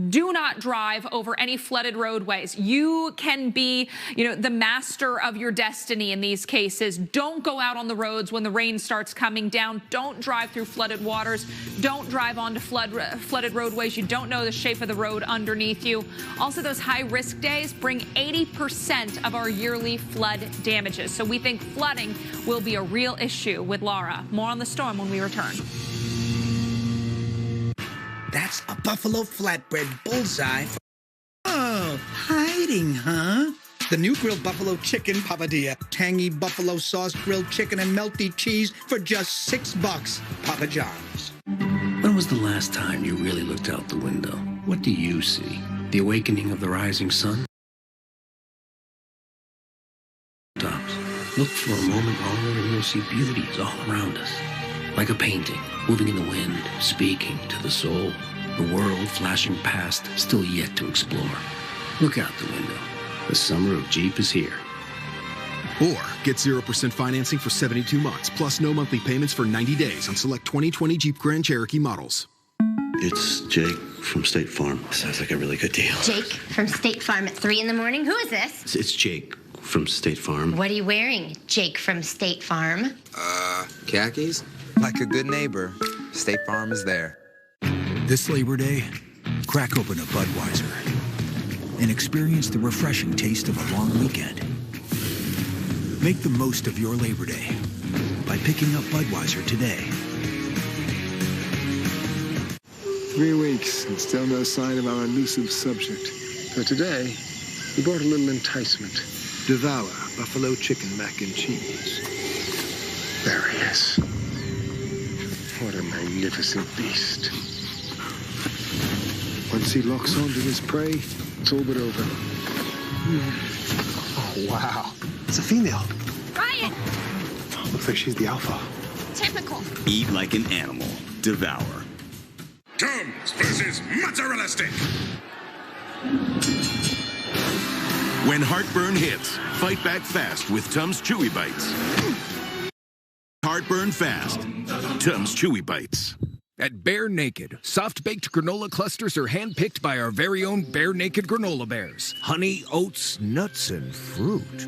Speaker 5: Do not drive over any flooded roadways. You can be, the master of your destiny in these cases. Don't go out on the roads when the rain starts coming down. Don't drive through flooded waters. Don't drive onto flooded roadways. You don't know the shape of the road underneath you. Also, those high-risk days bring 80% of our yearly flood damages. So we think flooding will be a real issue with Laura. More on the storm when we return.
Speaker 1: That's a buffalo flatbread bullseye. Oh, hiding, huh? The new grilled buffalo chicken papadilla. Tangy buffalo sauce, grilled chicken, and melty cheese for just $6. Papa John's.
Speaker 28: When was the last time you really looked out the window? What do you see? The awakening of the rising sun? Look for a moment longer and you'll see beauties all around us. Like a painting, moving in the wind, speaking to the soul. The world flashing past, still yet to explore. Look out the window. The summer of Jeep is here.
Speaker 3: Or get 0% financing for 72 months, plus no monthly payments for 90 days on select 2020 Jeep Grand Cherokee models.
Speaker 9: It's Jake from State Farm. Sounds like a really good deal.
Speaker 19: Jake from State Farm at 3 in the morning? Who is this?
Speaker 9: It's Jake from State Farm.
Speaker 19: What are you wearing, Jake from State Farm?
Speaker 14: Khakis? Like a good neighbor, State Farm is there.
Speaker 20: This Labor Day, crack open a Budweiser and experience the refreshing taste of a long weekend. Make the most of your Labor Day by picking up Budweiser today.
Speaker 21: 3 weeks and still no sign of our elusive subject. So today, we brought a little enticement. Devour buffalo chicken mac and cheese. There he is. What a magnificent beast. Once he locks onto his prey, it's all but over. Oh, wow. It's a female.
Speaker 8: Ryan!
Speaker 21: Looks like she's the alpha.
Speaker 8: Typical.
Speaker 22: Eat like an animal. Devour.
Speaker 4: Tums versus mozzarella stick.
Speaker 22: When heartburn hits, fight back fast with Tums Chewy Bites. Heartburn fast. Tums Chewy Bites.
Speaker 23: At Bear Naked, soft-baked granola clusters are hand-picked by our very own Bear Naked granola bears. Honey, oats, nuts, and fruit.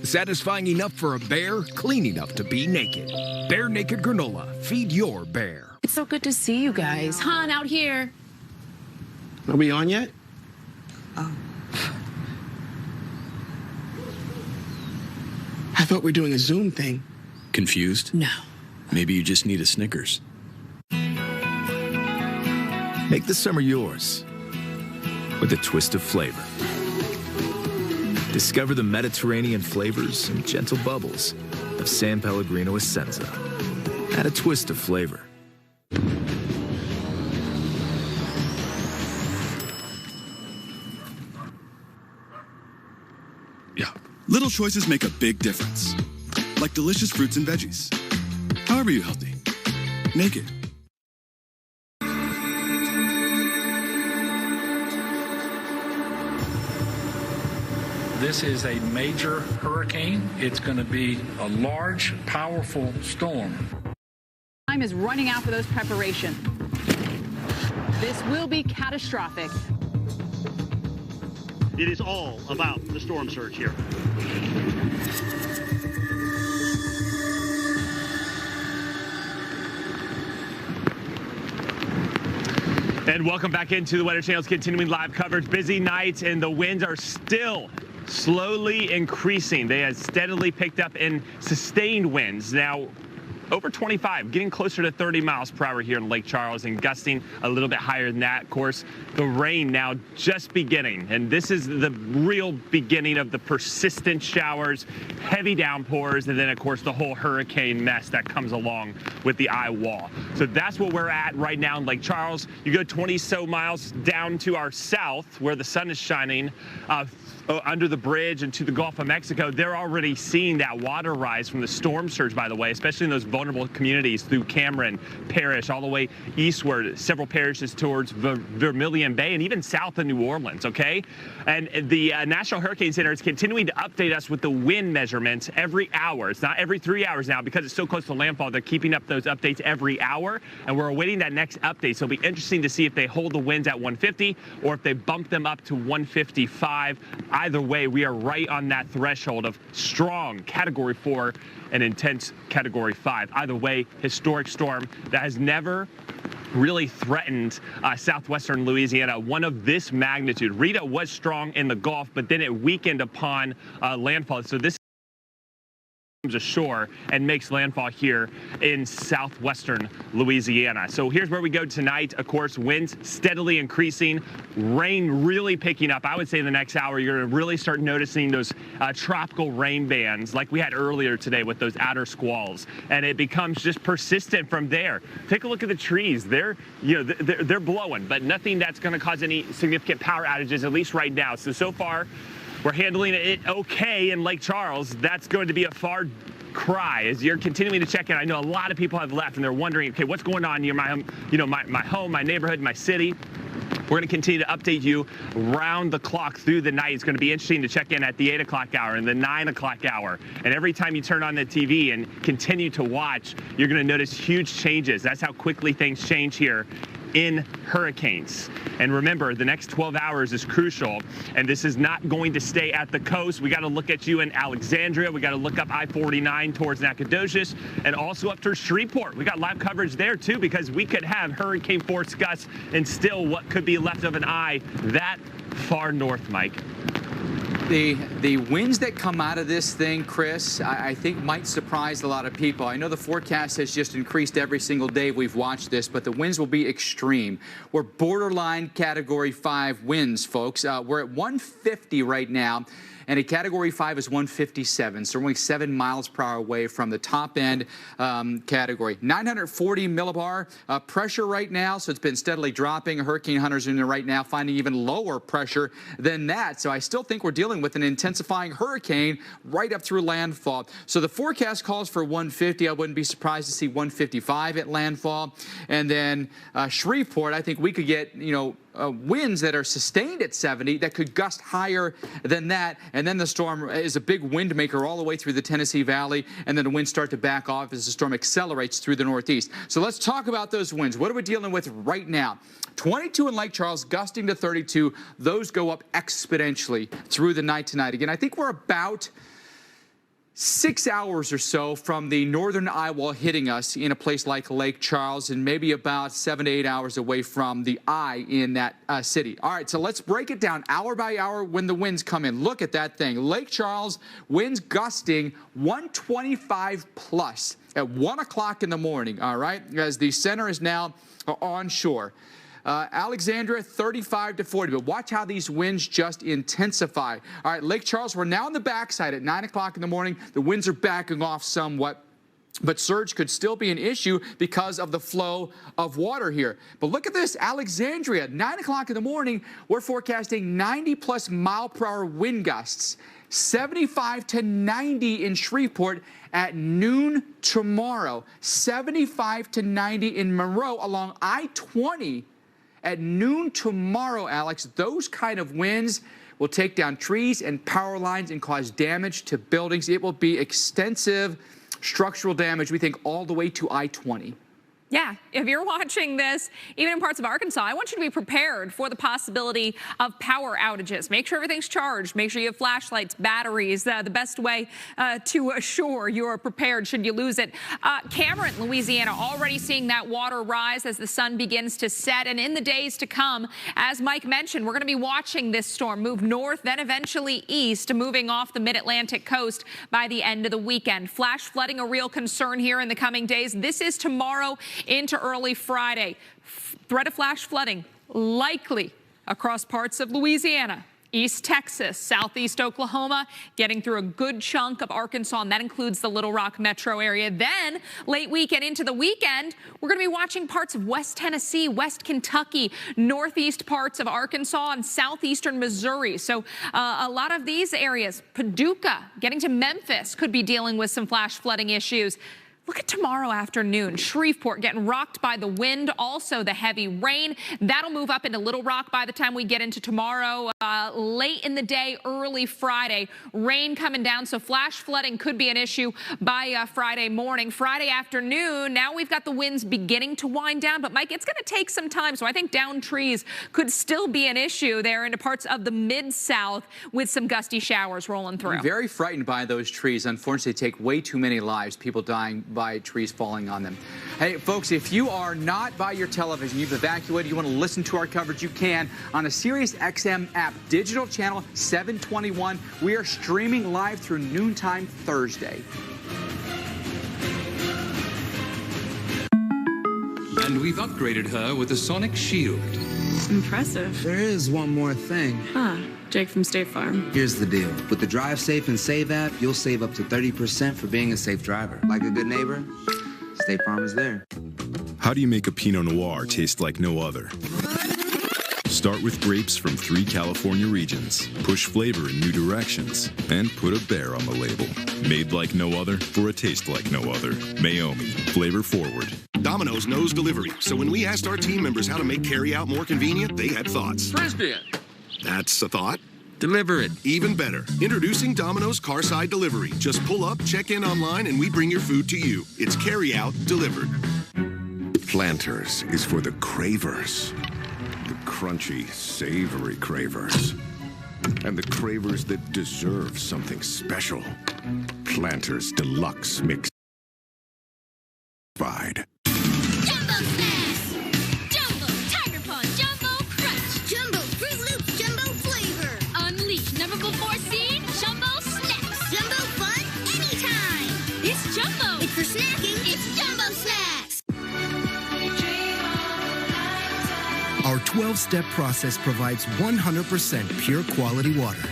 Speaker 23: Satisfying enough for a bear, clean enough to be naked. Bear Naked Granola. Feed your bear.
Speaker 6: It's so good to see you guys. Han, out here.
Speaker 7: Are we on yet?
Speaker 6: Oh.
Speaker 7: I thought we were doing a Zoom thing.
Speaker 20: Confused?
Speaker 6: No.
Speaker 20: Maybe you just need a Snickers. Make the summer yours with a twist of flavor. Discover the Mediterranean flavors and gentle bubbles of San Pellegrino Essenza. Add a twist of flavor.
Speaker 10: Yeah. Little choices make a big difference. Like delicious fruits and veggies. However you healthy. Naked.
Speaker 15: This is a major hurricane. It's going to be a large, powerful storm.
Speaker 18: Time is running out for those preparations. This will be catastrophic.
Speaker 24: It is all about the storm surge here. And welcome back into the Weather Channel's continuing live coverage. Busy nights, and the winds are still slowly increasing. They have steadily picked up in sustained winds. Now, over 25, getting closer to 30 miles per hour here in Lake Charles, and gusting a little bit higher than that. Of course, the rain now just beginning, and this is the real beginning of the persistent showers, heavy downpours, and then, of course, the whole hurricane mess that comes along with the eye wall. So that's what we're at right now in Lake Charles. You go 20 so miles down to our south, where the sun is shining, under the bridge and to the Gulf of Mexico. They're already seeing that water rise from the storm surge, by the way, especially in those vulnerable communities through Cameron Parish, all the way eastward, several parishes towards Vermilion Bay, and even south of New Orleans, okay? And the National Hurricane Center is continuing to update us with the wind measurements every hour. It's not every 3 hours now because it's so close to landfall. They're keeping up those updates every hour, and we're awaiting that next update. So it'll be interesting to see if they hold the winds at 150 or if they bump them up to 155. Either way, we are right on that threshold of strong Category 4 and intense Category 5. Either way, historic storm that has never really threatened southwestern Louisiana, one of this magnitude. Rita was strong in the Gulf, but then it weakened upon landfall. So this comes ashore and makes landfall here in southwestern Louisiana. So here's where we go tonight. Of course, winds steadily increasing, rain really picking up. I would say in the next hour, you're going to really start noticing those tropical rain bands like we had earlier today with those outer squalls. And it becomes just persistent from there. Take a look at the trees. They're blowing, but nothing that's going to cause any significant power outages, at least right now. So far, we're handling it okay in Lake Charles. That's going to be a far cry as you're continuing to check in. I know a lot of people have left and they're wondering, okay, what's going on near my home, my neighborhood, my city. We're going to continue to update you round the clock through the night. It's going to be interesting to check in at the 8 o'clock hour and the 9 o'clock hour. And every time you turn on the TV and continue to watch, you're going to notice huge changes. That's how quickly things change here in hurricanes. And remember, the next 12 hours is crucial, and this is not going to stay at the coast. We got to look at you in Alexandria. We got to look up I-49 towards Nacogdoches, and also up to Shreveport. We got live coverage there too, because we could have hurricane force gusts and still what could be left of an eye that far north, Mike.
Speaker 2: The winds that come out of this thing, Chris, I think might surprise a lot of people. I know the forecast has just increased every single day we've watched this, but the winds will be extreme. We're borderline Category 5 winds, folks. We're at 150 right now. And a Category 5 is 157, so we're only 7 miles per hour away from the top end category. 940 millibar pressure right now, so it's been steadily dropping. Hurricane hunters in there right now finding even lower pressure than that. So I still think we're dealing with an intensifying hurricane right up through landfall. So the forecast calls for 150. I wouldn't be surprised to see 155 at landfall. And then Shreveport, I think we could get, winds that are sustained at 70 that could gust higher than that. And then the storm is a big wind maker all the way through the Tennessee Valley, and then the winds start to back off as the storm accelerates through the northeast. So let's talk about those winds. What are we dealing with right now? 22 in Lake Charles, gusting to 32. Those go up exponentially through the night tonight. Again, I think we're about 6 hours or so from the northern eye wall hitting us in a place like Lake Charles, and maybe about 7 to 8 hours away from the eye in that city. All right, so let's break it down hour by hour when the winds come in. Look at that thing. Lake Charles, winds gusting 125 plus at 1 o'clock in the morning, all right, as the center is now on shore. Alexandria, 35 to 40. But watch how these winds just intensify. All right, Lake Charles, we're now on the backside at 9 o'clock in the morning. The winds are backing off somewhat, but surge could still be an issue because of the flow of water here. But look at this, Alexandria, 9 o'clock in the morning, we're forecasting 90-plus mile-per-hour wind gusts, 75 to 90 in Shreveport at noon tomorrow, 75 to 90 in Monroe along I-20 at noon tomorrow, Alex. Those kind of winds will take down trees and power lines and cause damage to buildings. It will be extensive structural damage, we think, all the way to I-20.
Speaker 5: Yeah, if you're watching this, even in parts of Arkansas, I want you to be prepared for the possibility of power outages. Make sure everything's charged. Make sure you have flashlights, batteries, the best way to assure you're prepared should you lose it. Cameron, Louisiana, already seeing that water rise as the sun begins to set. And in the days to come, as Mike mentioned, we're going to be watching this storm move north, then eventually east, moving off the mid-Atlantic coast by the end of the weekend. Flash flooding a real concern here in the coming days. This is tomorrow into early Friday. Threat of flash flooding likely across parts of Louisiana, East Texas, Southeast Oklahoma, getting through a good chunk of Arkansas, and that includes the Little Rock metro area. Then late weekend into the weekend, we're going to be watching parts of West Tennessee, West Kentucky, northeast parts of Arkansas, and southeastern Missouri. So a lot of these areas, Paducah, getting to Memphis, could be dealing with some flash flooding issues. Look at tomorrow afternoon. Shreveport getting rocked by the wind, also the heavy rain. That'll move up into Little Rock by the time we get into tomorrow. Late in the day, early Friday, rain coming down, so flash flooding could be an issue by Friday morning. Friday afternoon, now we've got the winds beginning to wind down, but Mike, it's going to take some time, so I think downed trees could still be an issue there into parts of the Mid-South with some gusty showers rolling through.
Speaker 2: I'm very frightened by those trees. Unfortunately, they take way too many lives, people dying by trees falling on them. Hey, folks, if you are not by your television, you've evacuated, you want to listen to our coverage, you can on a SiriusXM app, digital channel 721. We are streaming live through noontime Thursday.
Speaker 11: And we've upgraded her with a sonic shield.
Speaker 6: Impressive.
Speaker 14: There is one more thing.
Speaker 6: Huh. Jake from State Farm.
Speaker 14: Here's the deal. With the Drive Safe and Save app, you'll save up to 30% for being a safe driver. Like a good neighbor, State Farm is there.
Speaker 10: How do you make a Pinot Noir taste like no other? Start with grapes from 3 California regions. Push flavor in new directions. And put a bear on the label. Made like no other for a taste like no other. Mayomi. Flavor forward.
Speaker 3: Domino's knows delivery, so when we asked our team members how to make carry-out more convenient, they had thoughts.
Speaker 23: Frisbee.
Speaker 3: That's a thought.
Speaker 23: Deliver it.
Speaker 3: Even better. Introducing Domino's Carside Delivery. Just pull up, check in online, and we bring your food to you. It's carry-out delivered.
Speaker 12: Planters is for the cravers. The crunchy, savory cravers. And the cravers that deserve something special. Planters Deluxe Mix. Jumbo
Speaker 8: Snacks! Jumbo Tiger Paw Jumbo Crunch! Jumbo Fruit Loops Jumbo Flavor! Unleash never before seen Jumbo Snacks! Jumbo fun anytime! It's Jumbo! It's for snacking! It's Jumbo Snacks!
Speaker 13: Our 12-step process provides 100% pure quality water.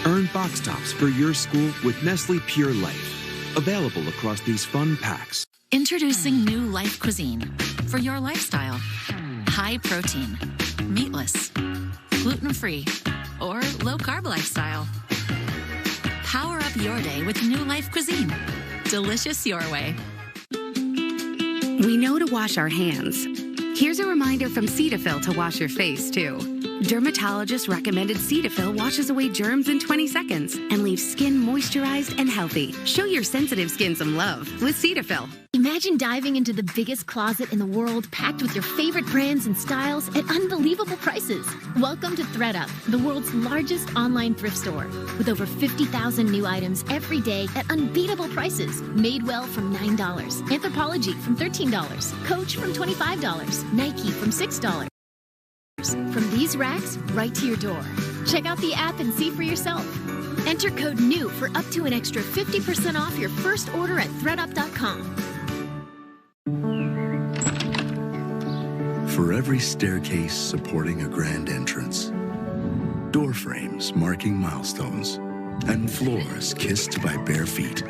Speaker 16: Earn box tops for your school with Nestle Pure Life. Available across these fun packs.
Speaker 17: Introducing new Life Cuisine for your lifestyle. High protein, meatless, gluten-free, or low-carb lifestyle. Power up your day with new Life Cuisine. Delicious your way.
Speaker 25: We know to wash our hands. Here's a reminder from Cetaphil to wash your face, too. Dermatologist recommended Cetaphil washes away germs in 20 seconds and leaves skin moisturized and healthy. Show your sensitive skin some love with Cetaphil.
Speaker 8: Imagine diving into the biggest closet in the world, packed with your favorite brands and styles at unbelievable prices. Welcome to ThredUp, the world's largest online thrift store, with over 50,000 new items every day at unbeatable prices. Madewell from $9, Anthropologie from $13, Coach from $25, Nike from $6. From these racks right to your door. Check out the app and see for yourself. Enter code NEW for up to an extra 50% off your first order at thredup.com.
Speaker 1: For every staircase supporting a grand entrance, door frames marking milestones, and floors kissed by bare feet,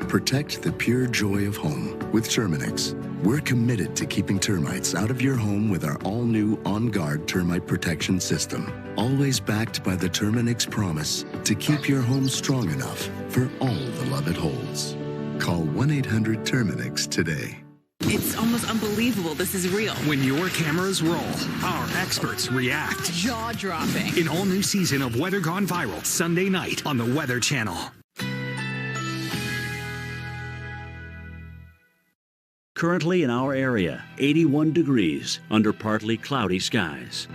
Speaker 1: protect the pure joy of home with Terminix. We're committed to keeping termites out of your home with our all-new On Guard termite protection system, always backed by the Terminix promise to keep your home strong enough for all the love it holds. Call 1-800-TERMINIX today.
Speaker 4: It's almost unbelievable this is real.
Speaker 23: When your cameras roll, our experts react.
Speaker 4: Jaw-dropping.
Speaker 23: An all-new season of Weather Gone Viral, Sunday night on the Weather Channel.
Speaker 9: Currently in our area, 81 degrees under partly cloudy skies.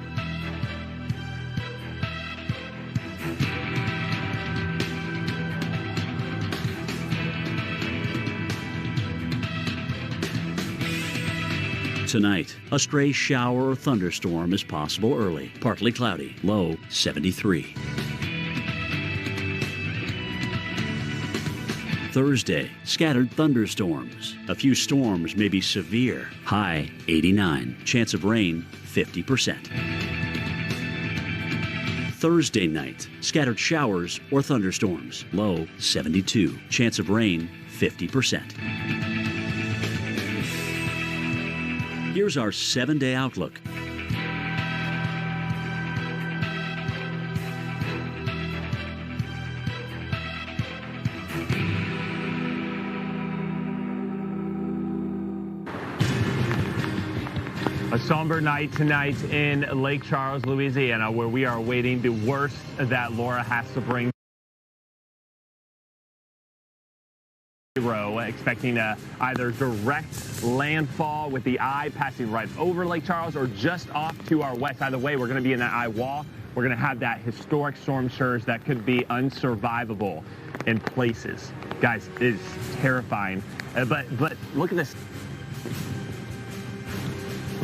Speaker 9: Tonight, a stray shower or thunderstorm is possible early. Partly cloudy, low 73. Thursday, scattered thunderstorms. A few storms may be severe. High 89. Chance of rain 50%. Thursday night, scattered showers or thunderstorms. Low 72. Chance of rain 50%. Here's our 7-day outlook.
Speaker 24: A somber night tonight in Lake Charles, Louisiana, where we are awaiting the worst that Laura has to bring. Expecting either direct landfall with the eye passing right over Lake Charles or just off to our west. Either way, we're going to be in that eye wall. We're going to have that historic storm surge that could be unsurvivable in places. Guys, it is terrifying. But look at this.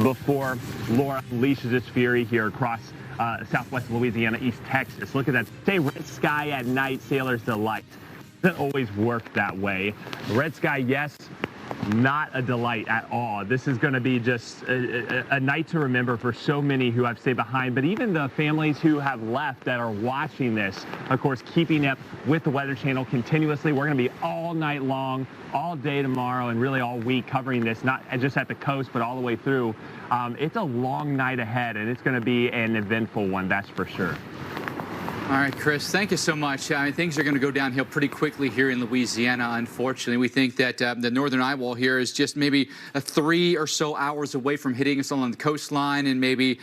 Speaker 24: Before Laura unleashes its fury here across southwest Louisiana, East Texas. Look at that. Say red sky at night, sailor's delight. Doesn't always work that way. Red sky, yes, not a delight at all. This is going to be just a night to remember for so many who have stayed behind, but even the families who have left that are watching this, of course, keeping up with the Weather Channel continuously. We're going to be all night long, all day tomorrow, and really all week covering this, not just at the coast, but all the way through. It's a long night ahead, and it's going to be an eventful one, that's for sure.
Speaker 2: All right, Chris, thank you so much. Things are going to go downhill pretty quickly here in Louisiana, unfortunately. We think that the northern eye wall here is just maybe 3 or so hours away from hitting us along the coastline and maybe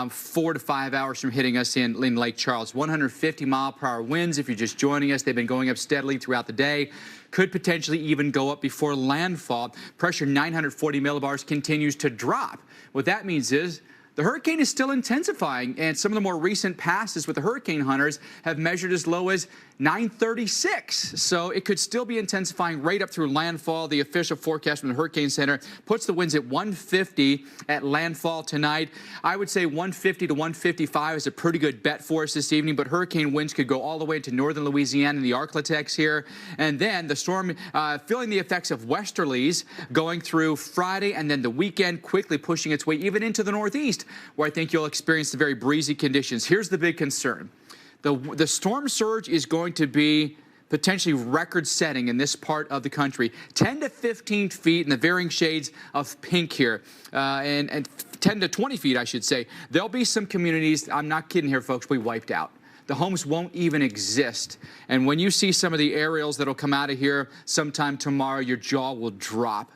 Speaker 2: 4 to 5 hours from hitting us in Lake Charles. 150-mile-per-hour winds, if you're just joining us. They've been going up steadily throughout the day. Could potentially even go up before landfall. Pressure 940 millibars continues to drop. What that means is the hurricane is still intensifying, and some of the more recent passes with the hurricane hunters have measured as low as 936. So it could still be intensifying right up through landfall. The official forecast from the Hurricane Center puts the winds at 150 at landfall tonight. I would say 150 to 155 is a pretty good bet for us this evening, but hurricane winds could go all the way to northern Louisiana and the Arklatex here. And then the storm feeling the effects of westerlies going through Friday and then the weekend, quickly pushing its way even into the northeast, where I think you'll experience the very breezy conditions. Here's the big concern. The storm surge is going to be potentially record-setting in this part of the country. 10 to 15 feet in the varying shades of pink here, and 10 to 20 feet, I should say. There'll be some communities, I'm not kidding here, folks, we wiped out. The homes won't even exist. And when you see some of the aerials that'll come out of here sometime tomorrow, your jaw will drop.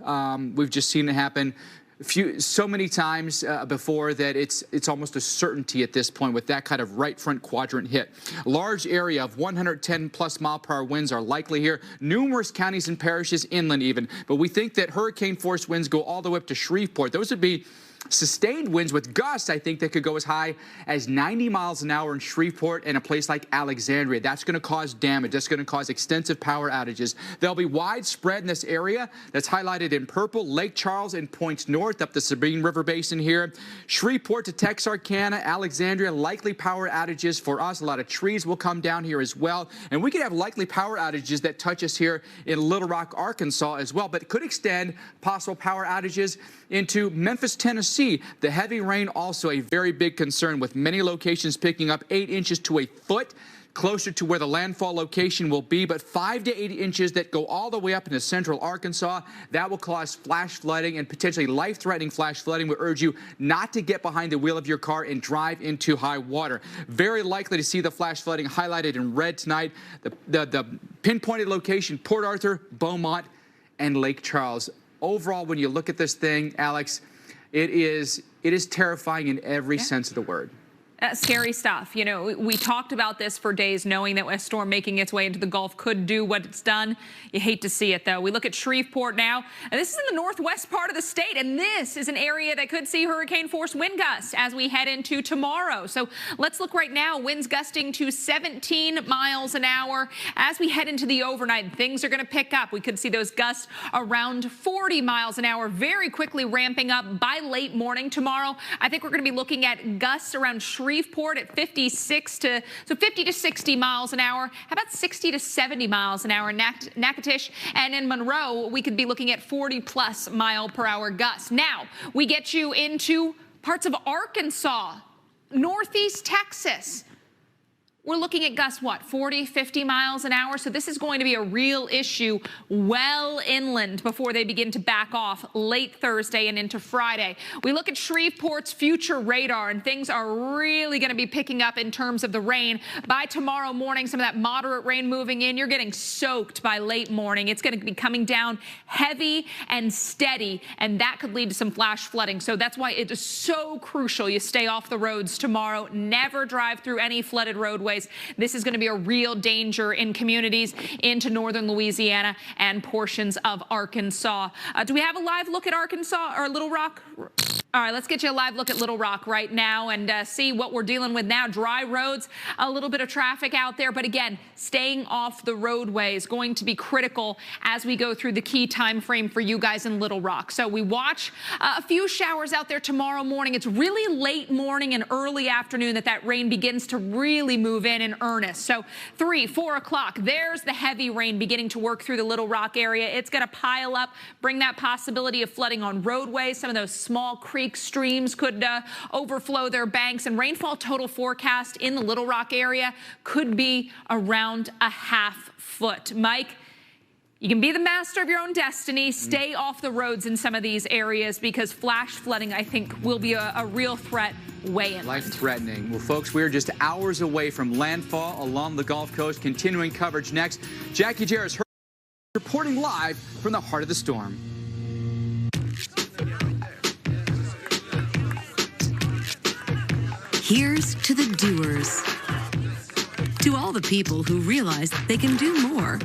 Speaker 2: We've just seen it happen so many times before that it's almost a certainty at this point with that kind of right front quadrant hit. Large area of 110+ mile/hour winds are likely here. Numerous counties and parishes inland even. But we think that hurricane force winds go all the way up to Shreveport. Those would be sustained winds with gusts, I think, that could go as high as 90 miles an hour in Shreveport and a place like Alexandria. That's going to cause damage. That's going to cause extensive power outages. They'll be widespread in this area that's highlighted in purple. Lake Charles and points north up the Sabine River Basin here. Shreveport to Texarkana, Alexandria, likely power outages for us. A lot of trees will come down here as well. And we could have likely power outages that touch us here in Little Rock, Arkansas as well. But it could extend possible power outages into Memphis, Tennessee. The heavy rain also a very big concern, with many locations picking up 8 inches to a foot closer to where the landfall location will be, but 5 to 8 inches that go all the way up into central Arkansas. That will cause flash flooding and potentially life-threatening flash flooding. We urge you not to get behind the wheel of your car and drive into high water. Very likely to see the flash flooding highlighted in red tonight. The pinpointed location, Port Arthur, Beaumont, and Lake Charles. Overall, when you look at this thing, Alex, it is terrifying in every sense of the word.
Speaker 5: Scary stuff. You know, we talked about this for days, knowing that a storm making its way into the Gulf could do what it's done. You hate to see it, though. We look at Shreveport now, and this is in the northwest part of the state, and this is an area that could see hurricane-force wind gusts as we head into tomorrow. So let's look right now. Winds gusting to 17 miles an hour. As we head into the overnight, things are going to pick up. We could see those gusts around 40 miles an hour, very quickly ramping up by late morning tomorrow. I think we're going to be looking at gusts around Shreveport at 50 to 60 miles an hour. How about 60 to 70 miles an hour in Natchitoches? And in Monroe, we could be looking at 40+ mile/hour gusts. Now, we get you into parts of Arkansas, northeast Texas. We're looking at gusts, what, 40, 50 miles an hour? So this is going to be a real issue well inland before they begin to back off late Thursday and into Friday. We look at Shreveport's future radar, and things are really going to be picking up in terms of the rain. By tomorrow morning, some of that moderate rain moving in, you're getting soaked by late morning. It's going to be coming down heavy and steady, and that could lead to some flash flooding. So that's why it is so crucial you stay off the roads tomorrow. Never drive through any flooded roadways. This is going to be a real danger in communities into northern Louisiana and portions of Arkansas. Do we have a live look at Arkansas or Little Rock? All right, let's get you a live look at Little Rock right now and see what we're dealing with now. Dry roads, a little bit of traffic out there, but again, staying off the roadway is going to be critical as we go through the key time frame for you guys in Little Rock. So we watch a few showers out there tomorrow morning. It's really late morning and early afternoon that rain begins to really move in earnest. So 3, 4 o'clock, there's the heavy rain beginning to work through the Little Rock area. It's going to pile up, bring that possibility of flooding on roadways. Some of those small creeks, streams could overflow their banks, and rainfall total forecast in the Little Rock area could be around a ½ foot. Mike, you can be the master of your own destiny. Stay off the roads in some of these areas because flash flooding, I think, will be a real threat way inland.
Speaker 2: Life-threatening. Well, folks, we're just hours away from landfall along the Gulf Coast. Continuing coverage next. Jackie Jarris reporting live from the heart of the storm.
Speaker 7: Here's to the doers. To all the people who realize they can do more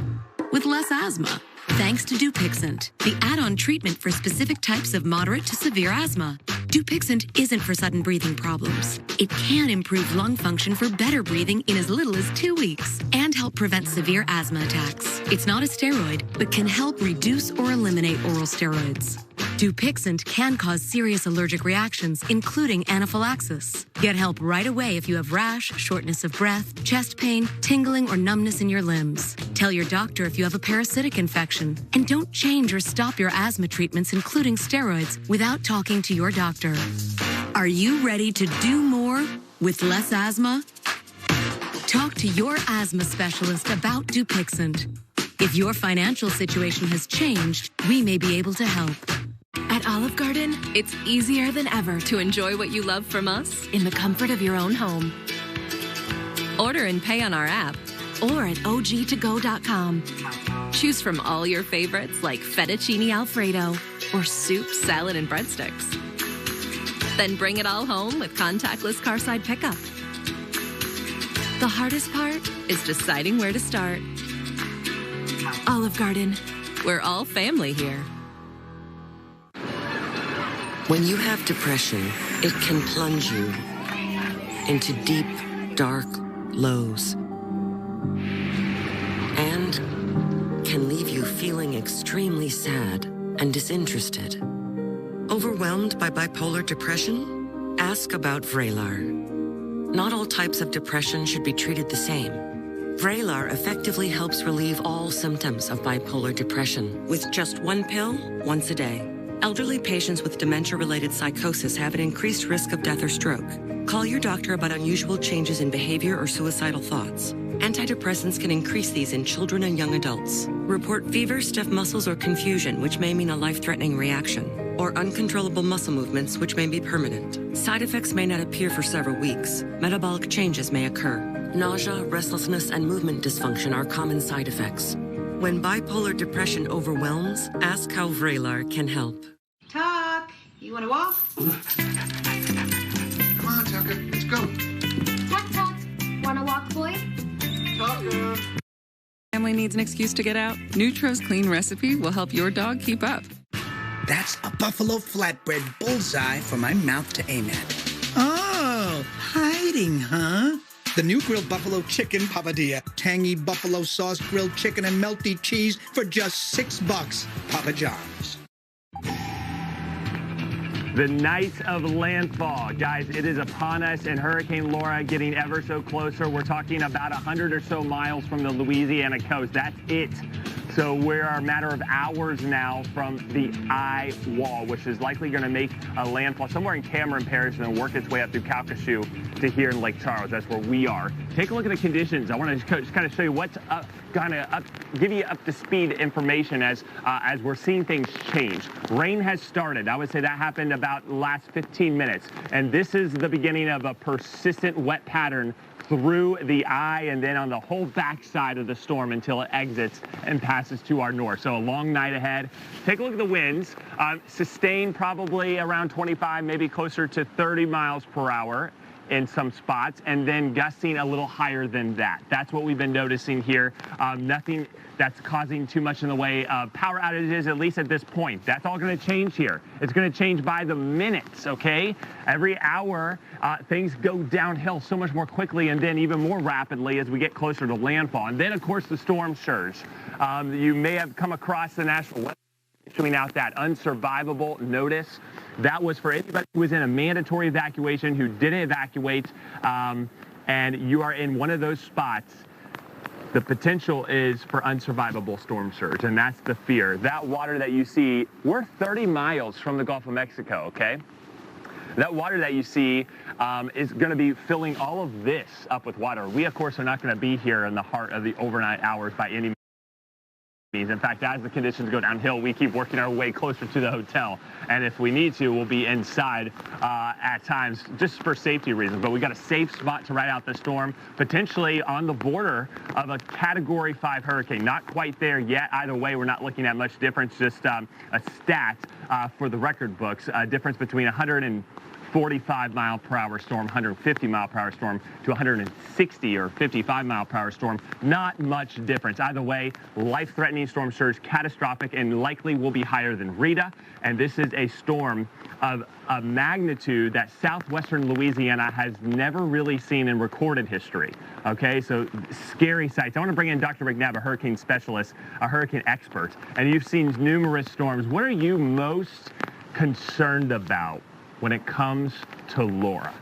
Speaker 7: with less asthma. Thanks to Dupixent, the add-on treatment for specific types of moderate to severe asthma. Dupixent isn't for sudden breathing problems. It can improve lung function for better breathing in as little as 2 weeks and help prevent severe asthma attacks. It's not a steroid, but can help reduce or eliminate oral steroids. Dupixent can cause serious allergic reactions, including anaphylaxis. Get help right away if you have rash, shortness of breath, chest pain, tingling, or numbness in your limbs. Tell your doctor if you have a parasitic infection. And don't change or stop your asthma treatments, including steroids, without talking to your doctor. Are you ready to do more with less asthma? Talk to your asthma specialist about Dupixent. If your financial situation has changed, we may be able to help.
Speaker 19: At Olive Garden, it's easier than ever to enjoy what you love from us in the comfort of your own home. Order and pay on our app, or at OG2go.com. Choose from all your favorites like fettuccine Alfredo or soup, salad, and breadsticks. Then bring it all home with contactless Carside Pickup. The hardest part is deciding where to start. Olive Garden, we're all family here.
Speaker 15: When you have depression, it can plunge you into deep, dark lows and can leave you feeling extremely sad and disinterested. Overwhelmed by bipolar depression? Ask about Vraylar. Not all types of depression should be treated the same. Vraylar effectively helps relieve all symptoms of bipolar depression with just one pill once a day. Elderly patients with dementia-related psychosis have an increased risk of death or stroke. Call your doctor about unusual changes in behavior or suicidal thoughts. Antidepressants can increase these in children and young adults. Report fever, stiff muscles, or confusion, which may mean a life-threatening reaction, or uncontrollable muscle movements, which may be permanent. Side effects may not appear for several weeks. Metabolic changes may occur. Nausea, restlessness, and movement dysfunction are common side effects. When bipolar depression overwhelms, ask how Vraylar can help.
Speaker 18: Tuck, you want to walk?
Speaker 20: Come on, Tucker, let's go.
Speaker 8: Tuck, Tuck. Want to walk, boy?
Speaker 20: Tucker.
Speaker 6: Family needs an excuse to get out? Nutro's Clean Recipe will help your dog keep up.
Speaker 21: That's a buffalo flatbread bullseye for my mouth to aim at. Oh, hiding, huh? The new grilled buffalo chicken papadilla. Tangy buffalo sauce, grilled chicken, and melty cheese for just $6. Papa John's.
Speaker 24: The night of landfall. Guys, it is upon us, and Hurricane Laura getting ever so closer. We're talking about 100 or so miles from the Louisiana coast. That's it. So we're a matter of hours now from the eye wall, which is likely going to make a landfall somewhere in Cameron Parish and then work its way up through Calcasieu to here in Lake Charles. That's where we are. Take a look at the conditions. I want to just kind of show you what's up, give you up to speed information as we're seeing things change. Rain has started. I would say that happened about the last 15 minutes. And this is the beginning of a persistent wet pattern through the eye and then on the whole backside of the storm until it exits and passes to our north. So a long night ahead. Take a look at the winds. Sustained probably around 25, maybe closer to 30 miles per hour in some spots, and then gusting a little higher than that. That's what we've been noticing here. Nothing that's causing too much in the way of power outages, at least at this point. That's all going to change here. It's going to change by the minutes, okay? Every hour, things go downhill so much more quickly and then even more rapidly as we get closer to landfall. And then, of course, the storm surge. You may have come across the National Weather issuing out that unsurvivable notice. That was for anybody who was in a mandatory evacuation, who didn't evacuate, and you are in one of those spots. The potential is for unsurvivable storm surge, and that's the fear. That water that you see, we're 30 miles from the Gulf of Mexico, okay? That water that you see is going to be filling all of this up with water. We, of course, are not going to be here in the heart of the overnight hours by any means. In fact, as the conditions go downhill, we keep working our way closer to the hotel. And if we need to, we'll be inside at times just for safety reasons. But we got a safe spot to ride out the storm, potentially on the border of a Category 5 hurricane. Not quite there yet. Either way, we're not looking at much difference, just a stat for the record books, a difference between 145 mile per hour storm, 150 mile per hour storm to 160 or 55 mile per hour storm. Not much difference. Either way, life-threatening storm surge, catastrophic, and likely will be higher than Rita. And this is a storm of a magnitude that southwestern Louisiana has never really seen in recorded history. Okay, so scary sights. I want to bring in Dr. McNabb, a hurricane specialist, a hurricane expert, and you've seen numerous storms. What are you most concerned about when it comes to Laura?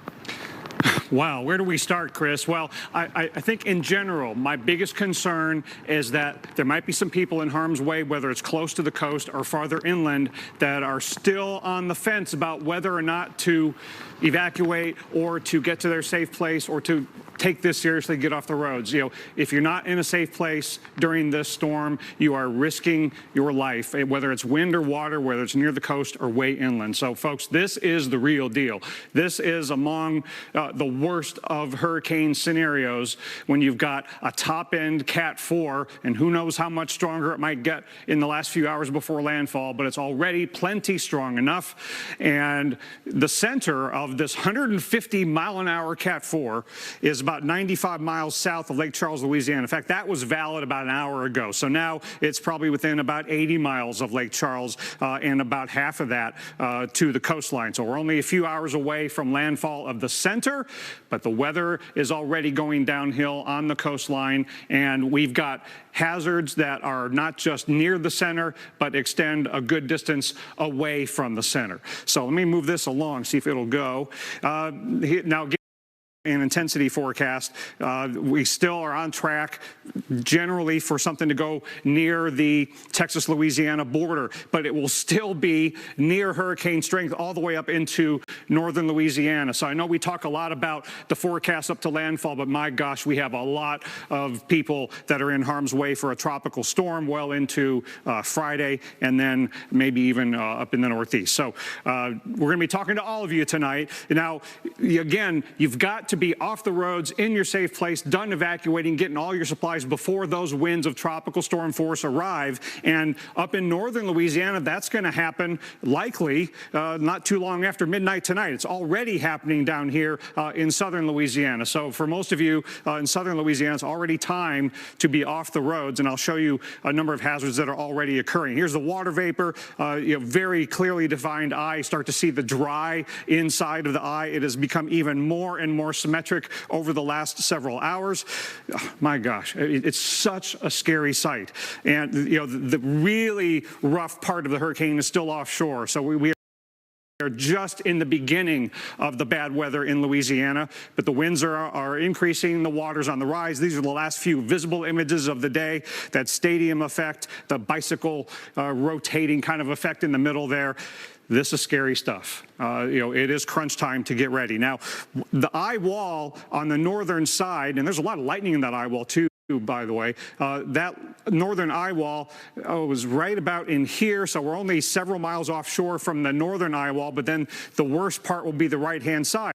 Speaker 22: Wow, where do we start, Chris? Well, I think in general, my biggest concern is that there might be some people in harm's way, whether it's close to the coast or farther inland, that are still on the fence about whether or not to evacuate or to get to their safe place or to take this seriously, get off the roads. You know, if you're not in a safe place during this storm, you are risking your life, whether it's wind or water, whether it's near the coast or way inland. So, folks, this is the real deal. This is among the worst of hurricane scenarios when you've got a top-end Cat 4, and who knows how much stronger it might get in the last few hours before landfall, but it's already plenty strong enough. And the center of this 150-mile-an-hour Cat 4 is about 95 miles south of Lake Charles, Louisiana. In fact, that was valid about an hour ago. So now it's probably within about 80 miles of Lake Charles and about half of that to the coastline. So we're only a few hours away from landfall of the center, but the weather is already going downhill on the coastline, and we've got hazards that are not just near the center, but extend a good distance away from the center. So let me move this along, see if it'll go. Now, an intensity forecast. We still are on track generally for something to go near the Texas-Louisiana border, but it will still be near hurricane strength all the way up into northern Louisiana. So I know we talk a lot about the forecast up to landfall, but my gosh, we have a lot of people that are in harm's way for a tropical storm well into Friday, and then maybe even up in the Northeast. So we're going to be talking to all of you tonight. Now, again, you've got to be off the roads, in your safe place, done evacuating, getting all your supplies before those winds of tropical storm force arrive. And up in northern Louisiana, that's going to happen likely not too long after midnight tonight. It's already happening down here in southern Louisiana. So for most of you in southern Louisiana, it's already time to be off the roads. And I'll show you a number of hazards that are already occurring. Here's the water vapor, very clearly defined eye. Start to see the dry inside of the eye. It has become even more and more symmetric over the last several hours. Oh, my gosh, it's such a scary sight. And the really rough part of the hurricane is still offshore. So we are just in the beginning of the bad weather in Louisiana, but the winds are increasing, the water's on the rise. These are the last few visible images of the day, that stadium effect, the bicycle rotating kind of effect in the middle there. This is scary stuff. It is crunch time to get ready. Now, the eye wall on the northern side, and there's a lot of lightning in that eye wall too, by the way, that northern eye wall was right about in here, so we're only several miles offshore from the northern eye wall, but then the worst part will be the right-hand side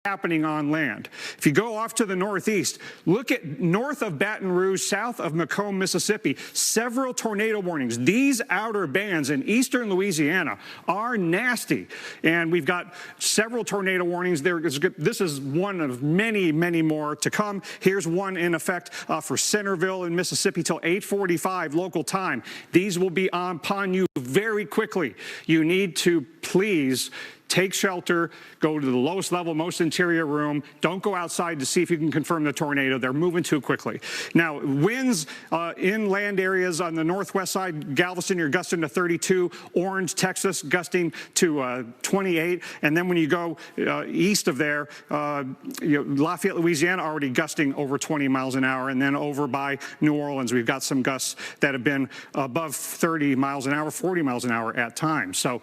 Speaker 22: happening on land. If you go off to the northeast, look at north of Baton Rouge, south of Macomb, Mississippi, several tornado warnings. These outer bands in eastern Louisiana are nasty, and we've got several tornado warnings there. This is one of many, many more to come. Here's one in effect for Centerville in Mississippi till 8:45 local time. These will be upon you very quickly. You need to please take shelter, go to the lowest level, most interior room. Don't go outside to see if you can confirm the tornado. They're moving too quickly. Now, winds in land areas on the northwest side, Galveston, you're gusting to 32. Orange, Texas, gusting to 28. And then when you go east of there, Lafayette, Louisiana, already gusting over 20 miles an hour. And then over by New Orleans, we've got some gusts that have been above 30 miles an hour, 40 miles an hour at times. So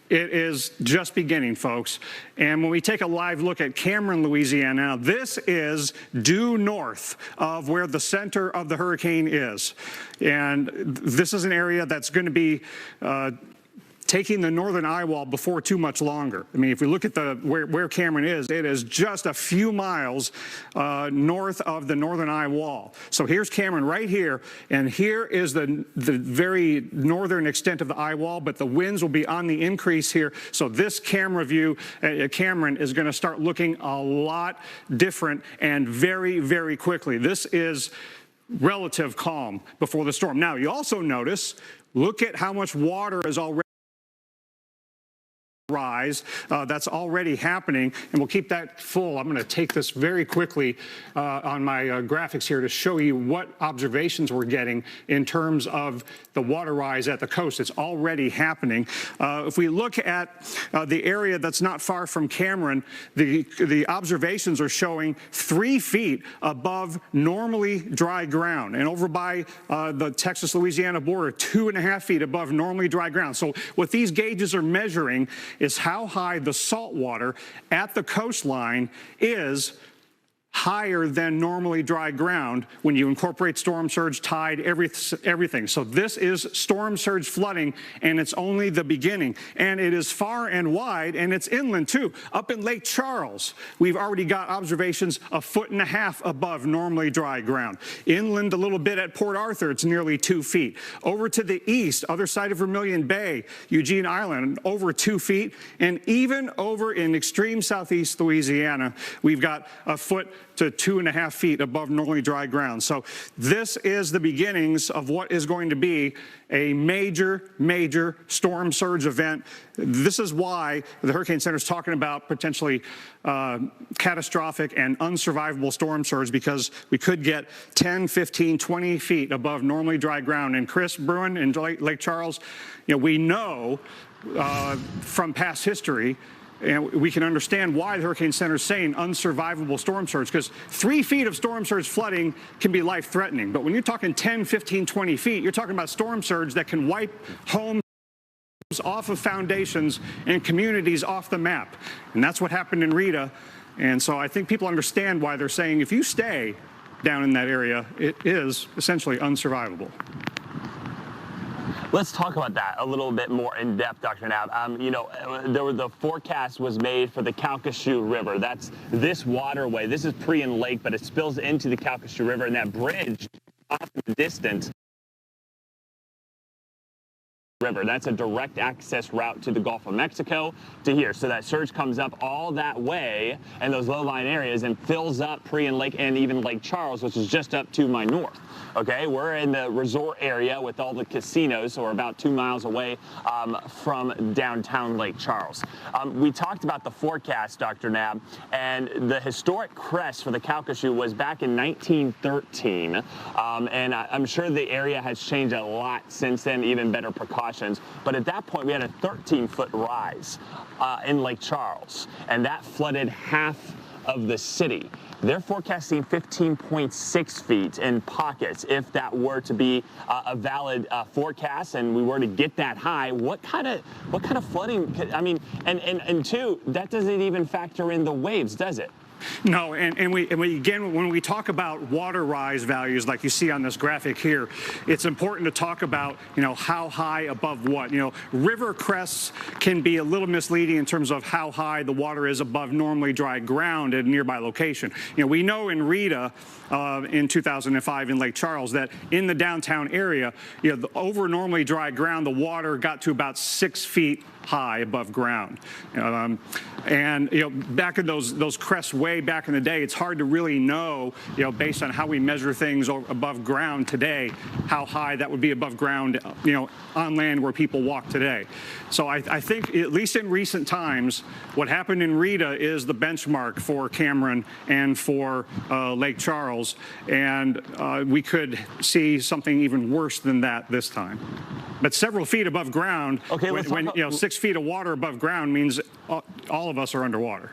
Speaker 22: it is just beginning, folks. And when we take a live look at Cameron, Louisiana, now this is due north of where the center of the hurricane is. And this is an area that's going to be taking the northern eye wall before too much longer. I mean, if we look at where Cameron is, it is just a few miles north of the northern eye wall. So here's Cameron right here, and here is the very northern extent of the eye wall, but the winds will be on the increase here. So this camera view at Cameron is going to start looking a lot different and very, very quickly. This is relative calm before the storm. Now, you also notice, look at how much water is already rise. That's already happening, and we'll keep that full. I'm going to take this very quickly on my graphics here to show you what observations we're getting in terms of the water rise at the coast. It's already happening. If we look at the area that's not far from Cameron, the observations are showing 3 feet above normally dry ground, and over by the Texas-Louisiana border, 2.5 feet above normally dry ground. So what these gauges are measuring is how high the salt water at the coastline is higher than normally dry ground when you incorporate storm surge, tide, everything. So this is storm surge flooding, and it's only the beginning. And it is far and wide, and it's inland too. Up in Lake Charles, we've already got observations 1.5 feet above normally dry ground. Inland a little bit at Port Arthur, it's nearly 2 feet. Over to the east, other side of Vermilion Bay, Eugene Island, over 2 feet. And even over in extreme southeast Louisiana, we've got 1 foot to 2.5 feet above normally dry ground. So this is the beginnings of what is going to be a major, major storm surge event. This is why the Hurricane Center is talking about potentially catastrophic and unsurvivable storm surge, because we could get 10, 15, 20 feet above normally dry ground. And Chris Bruin in Lake Charles, we know from past history, and we can understand why the Hurricane Center is saying unsurvivable storm surge, because 3 feet of storm surge flooding can be life-threatening. But when you're talking 10, 15, 20 feet, you're talking about storm surge that can wipe homes off of foundations and communities off the map. And that's what happened in Rita. And so I think people understand why they're saying if you stay down in that area, it is essentially unsurvivable.
Speaker 24: Let's talk about that a little bit more in depth, Dr. Knapp. The forecast was made for the Calcasieu River. That's this waterway. This is Prion Lake, but it spills into the Calcasieu River, and that bridge off in the distance river. That's a direct access route to the Gulf of Mexico to here. So that surge comes up all that way and those low-lying areas and fills up Prion Lake and even Lake Charles, which is just up to my north. Okay, we're in the resort area with all the casinos, so we're about 2 miles away from downtown Lake Charles. We talked about the forecast, Dr. Knapp, and the historic crest for the Calcasieu was back in 1913, and I'm sure the area has changed a lot since then, even better precautions. But at that point, we had a 13-foot rise in Lake Charles, and that flooded half of the city. They're forecasting 15.6 feet in pockets. If that were to be a valid forecast and we were to get that high, what kind of flooding? I mean, and two, that doesn't even factor in the waves, does it?
Speaker 22: No, and we again, when we talk about water rise values like you see on this graphic here, it's important to talk about, how high above what. River crests can be a little misleading in terms of how high the water is above normally dry ground at a nearby location. We know in Rita in 2005 in Lake Charles that in the downtown area, over normally dry ground, the water got to about 6 feet high above ground. And back in those crests way back in the day, it's hard to really know, based on how we measure things above ground today, how high that would be above ground, on land where people walk today. So I think, at least in recent times, what happened in Rita is the benchmark for Cameron and for Lake Charles, and we could see something even worse than that this time. But several feet above ground,
Speaker 24: okay,
Speaker 22: when 6 feet of water above ground means all of us are underwater.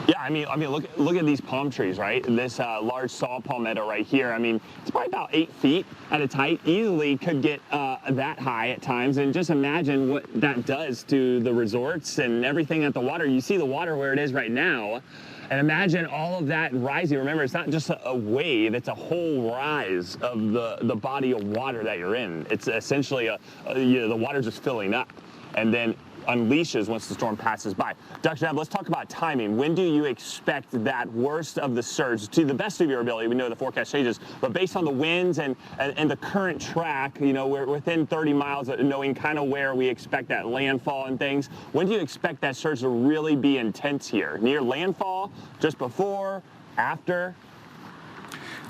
Speaker 24: Yeah, I mean, look at these palm trees, right? This large saw palmetto right here. I mean, it's probably about 8 feet at its height. Easily could get that high at times. And just imagine what that does to the resorts and everything at the water. You see the water where it is right now. And imagine all of that rising. Remember, it's not just a wave, it's a whole rise of the body of water that you're in. It's essentially the water's just filling up and then unleashes once the storm passes by. Dr. Knapp, let's talk about timing. When do you expect that worst of the surge? To the best of your ability, we know the forecast changes, but based on the winds and the current track, we're within 30 miles of knowing kind of where we expect that landfall and things. When do you expect that surge to really be intense here? Near landfall, just before, after?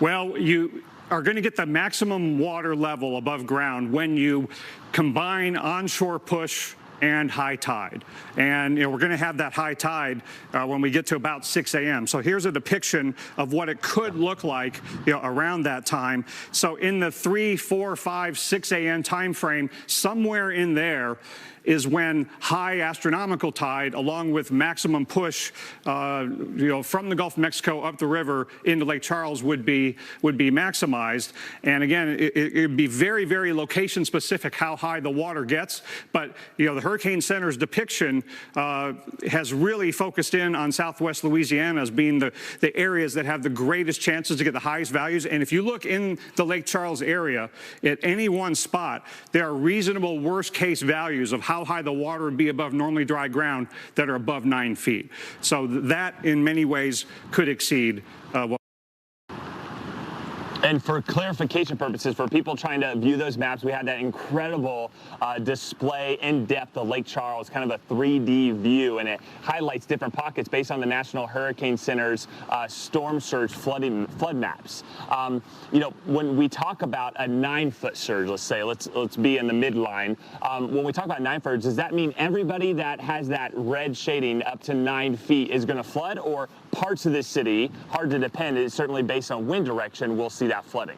Speaker 22: Well, you are going to get the maximum water level above ground when you combine onshore push and high tide. And we're going to have that high tide when we get to about 6 a.m. So here's a depiction of what it could look like around that time. So in the 3, 4, 5, 6 a.m. time frame, somewhere in there, is when high astronomical tide, along with maximum push, from the Gulf of Mexico up the river into Lake Charles would be maximized. And again, it would be very, very location specific how high the water gets. But the Hurricane Center's depiction has really focused in on Southwest Louisiana as being the areas that have the greatest chances to get the highest values. And if you look in the Lake Charles area, at any one spot, there are reasonable worst case values of how high the water would be above normally dry ground that are above 9 feet. So that in many ways could exceed what.
Speaker 24: And for clarification purposes, for people trying to view those maps, we had that incredible display in depth of Lake Charles, kind of a 3D view, and it highlights different pockets based on the National Hurricane Center's storm surge flood maps. When we talk about a 9-foot surge, let's say, let's be in the midline. When we talk about 9 foot, does that mean everybody that has that red shading up to 9 feet is going to flood, or parts of the city, hard to depend, it's certainly based on wind direction, we'll see that flooding?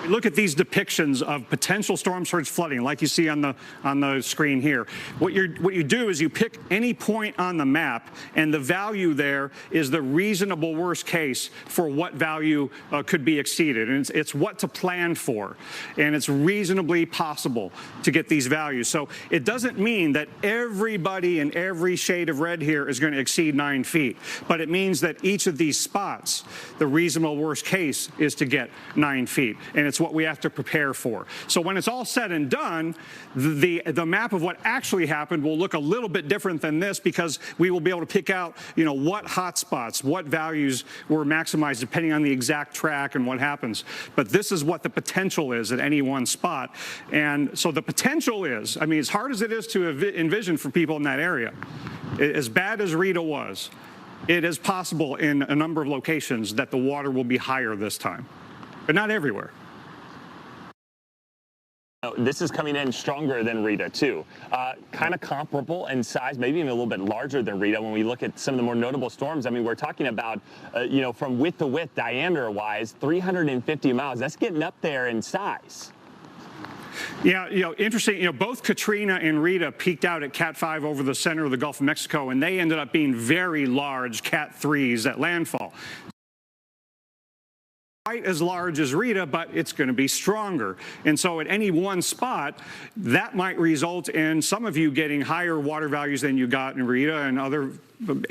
Speaker 22: Look at these depictions of potential storm surge flooding, like you see on the screen here. What you do is you pick any point on the map, and the value there is the reasonable worst case for what value could be exceeded, and it's what to plan for, and it's reasonably possible to get these values. So it doesn't mean that everybody in every shade of red here is going to exceed 9 feet, but it means that each of these spots, the reasonable worst case is to get 9 feet, and it's what we have to prepare for. So when it's all said and done, the map of what actually happened will look a little bit different than this, because we will be able to pick out, what hot spots, what values were maximized depending on the exact track and what happens. But this is what the potential is at any one spot. And so the potential is, as hard as it is to envision for people in that area, as bad as Rita was, it is possible in a number of locations that the water will be higher this time, but not everywhere.
Speaker 24: This is coming in stronger than Rita, too. Kind of comparable in size, maybe even a little bit larger than Rita. When we look at some of the more notable storms, we're talking about, from width to width, diameter-wise, 350 miles. That's getting up there in size.
Speaker 22: Yeah, interesting. Both Katrina and Rita peaked out at Cat 5 over the center of the Gulf of Mexico, and they ended up being very large Cat 3s at landfall. Quite as large as Rita, but it's going to be stronger. And so at any one spot, that might result in some of you getting higher water values than you got in Rita, and other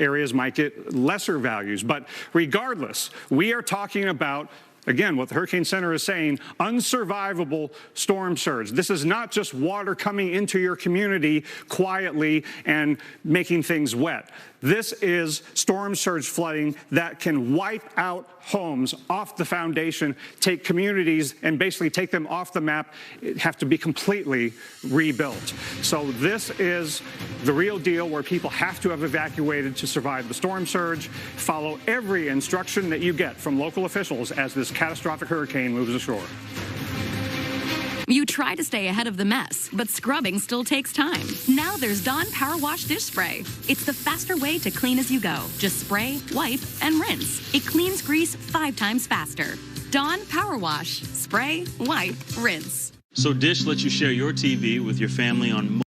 Speaker 22: areas might get lesser values. But regardless, we are talking about, again, what the Hurricane Center is saying, unsurvivable storm surge. This is not just water coming into your community quietly and making things wet. This is storm surge flooding that can wipe out homes off the foundation, take communities and basically take them off the map, have to be completely rebuilt. So this is the real deal, where people have to have evacuated to survive the storm surge. Follow every instruction that you get from local officials as this catastrophic hurricane moves ashore.
Speaker 25: You try to stay ahead of the mess, but scrubbing still takes time. Now there's Dawn Power Wash Dish Spray. It's the faster way to clean as you go. Just spray, wipe, and rinse. It cleans grease 5 times faster. Dawn Power Wash. Spray, wipe, rinse.
Speaker 9: So Dish lets you share your TV with your family on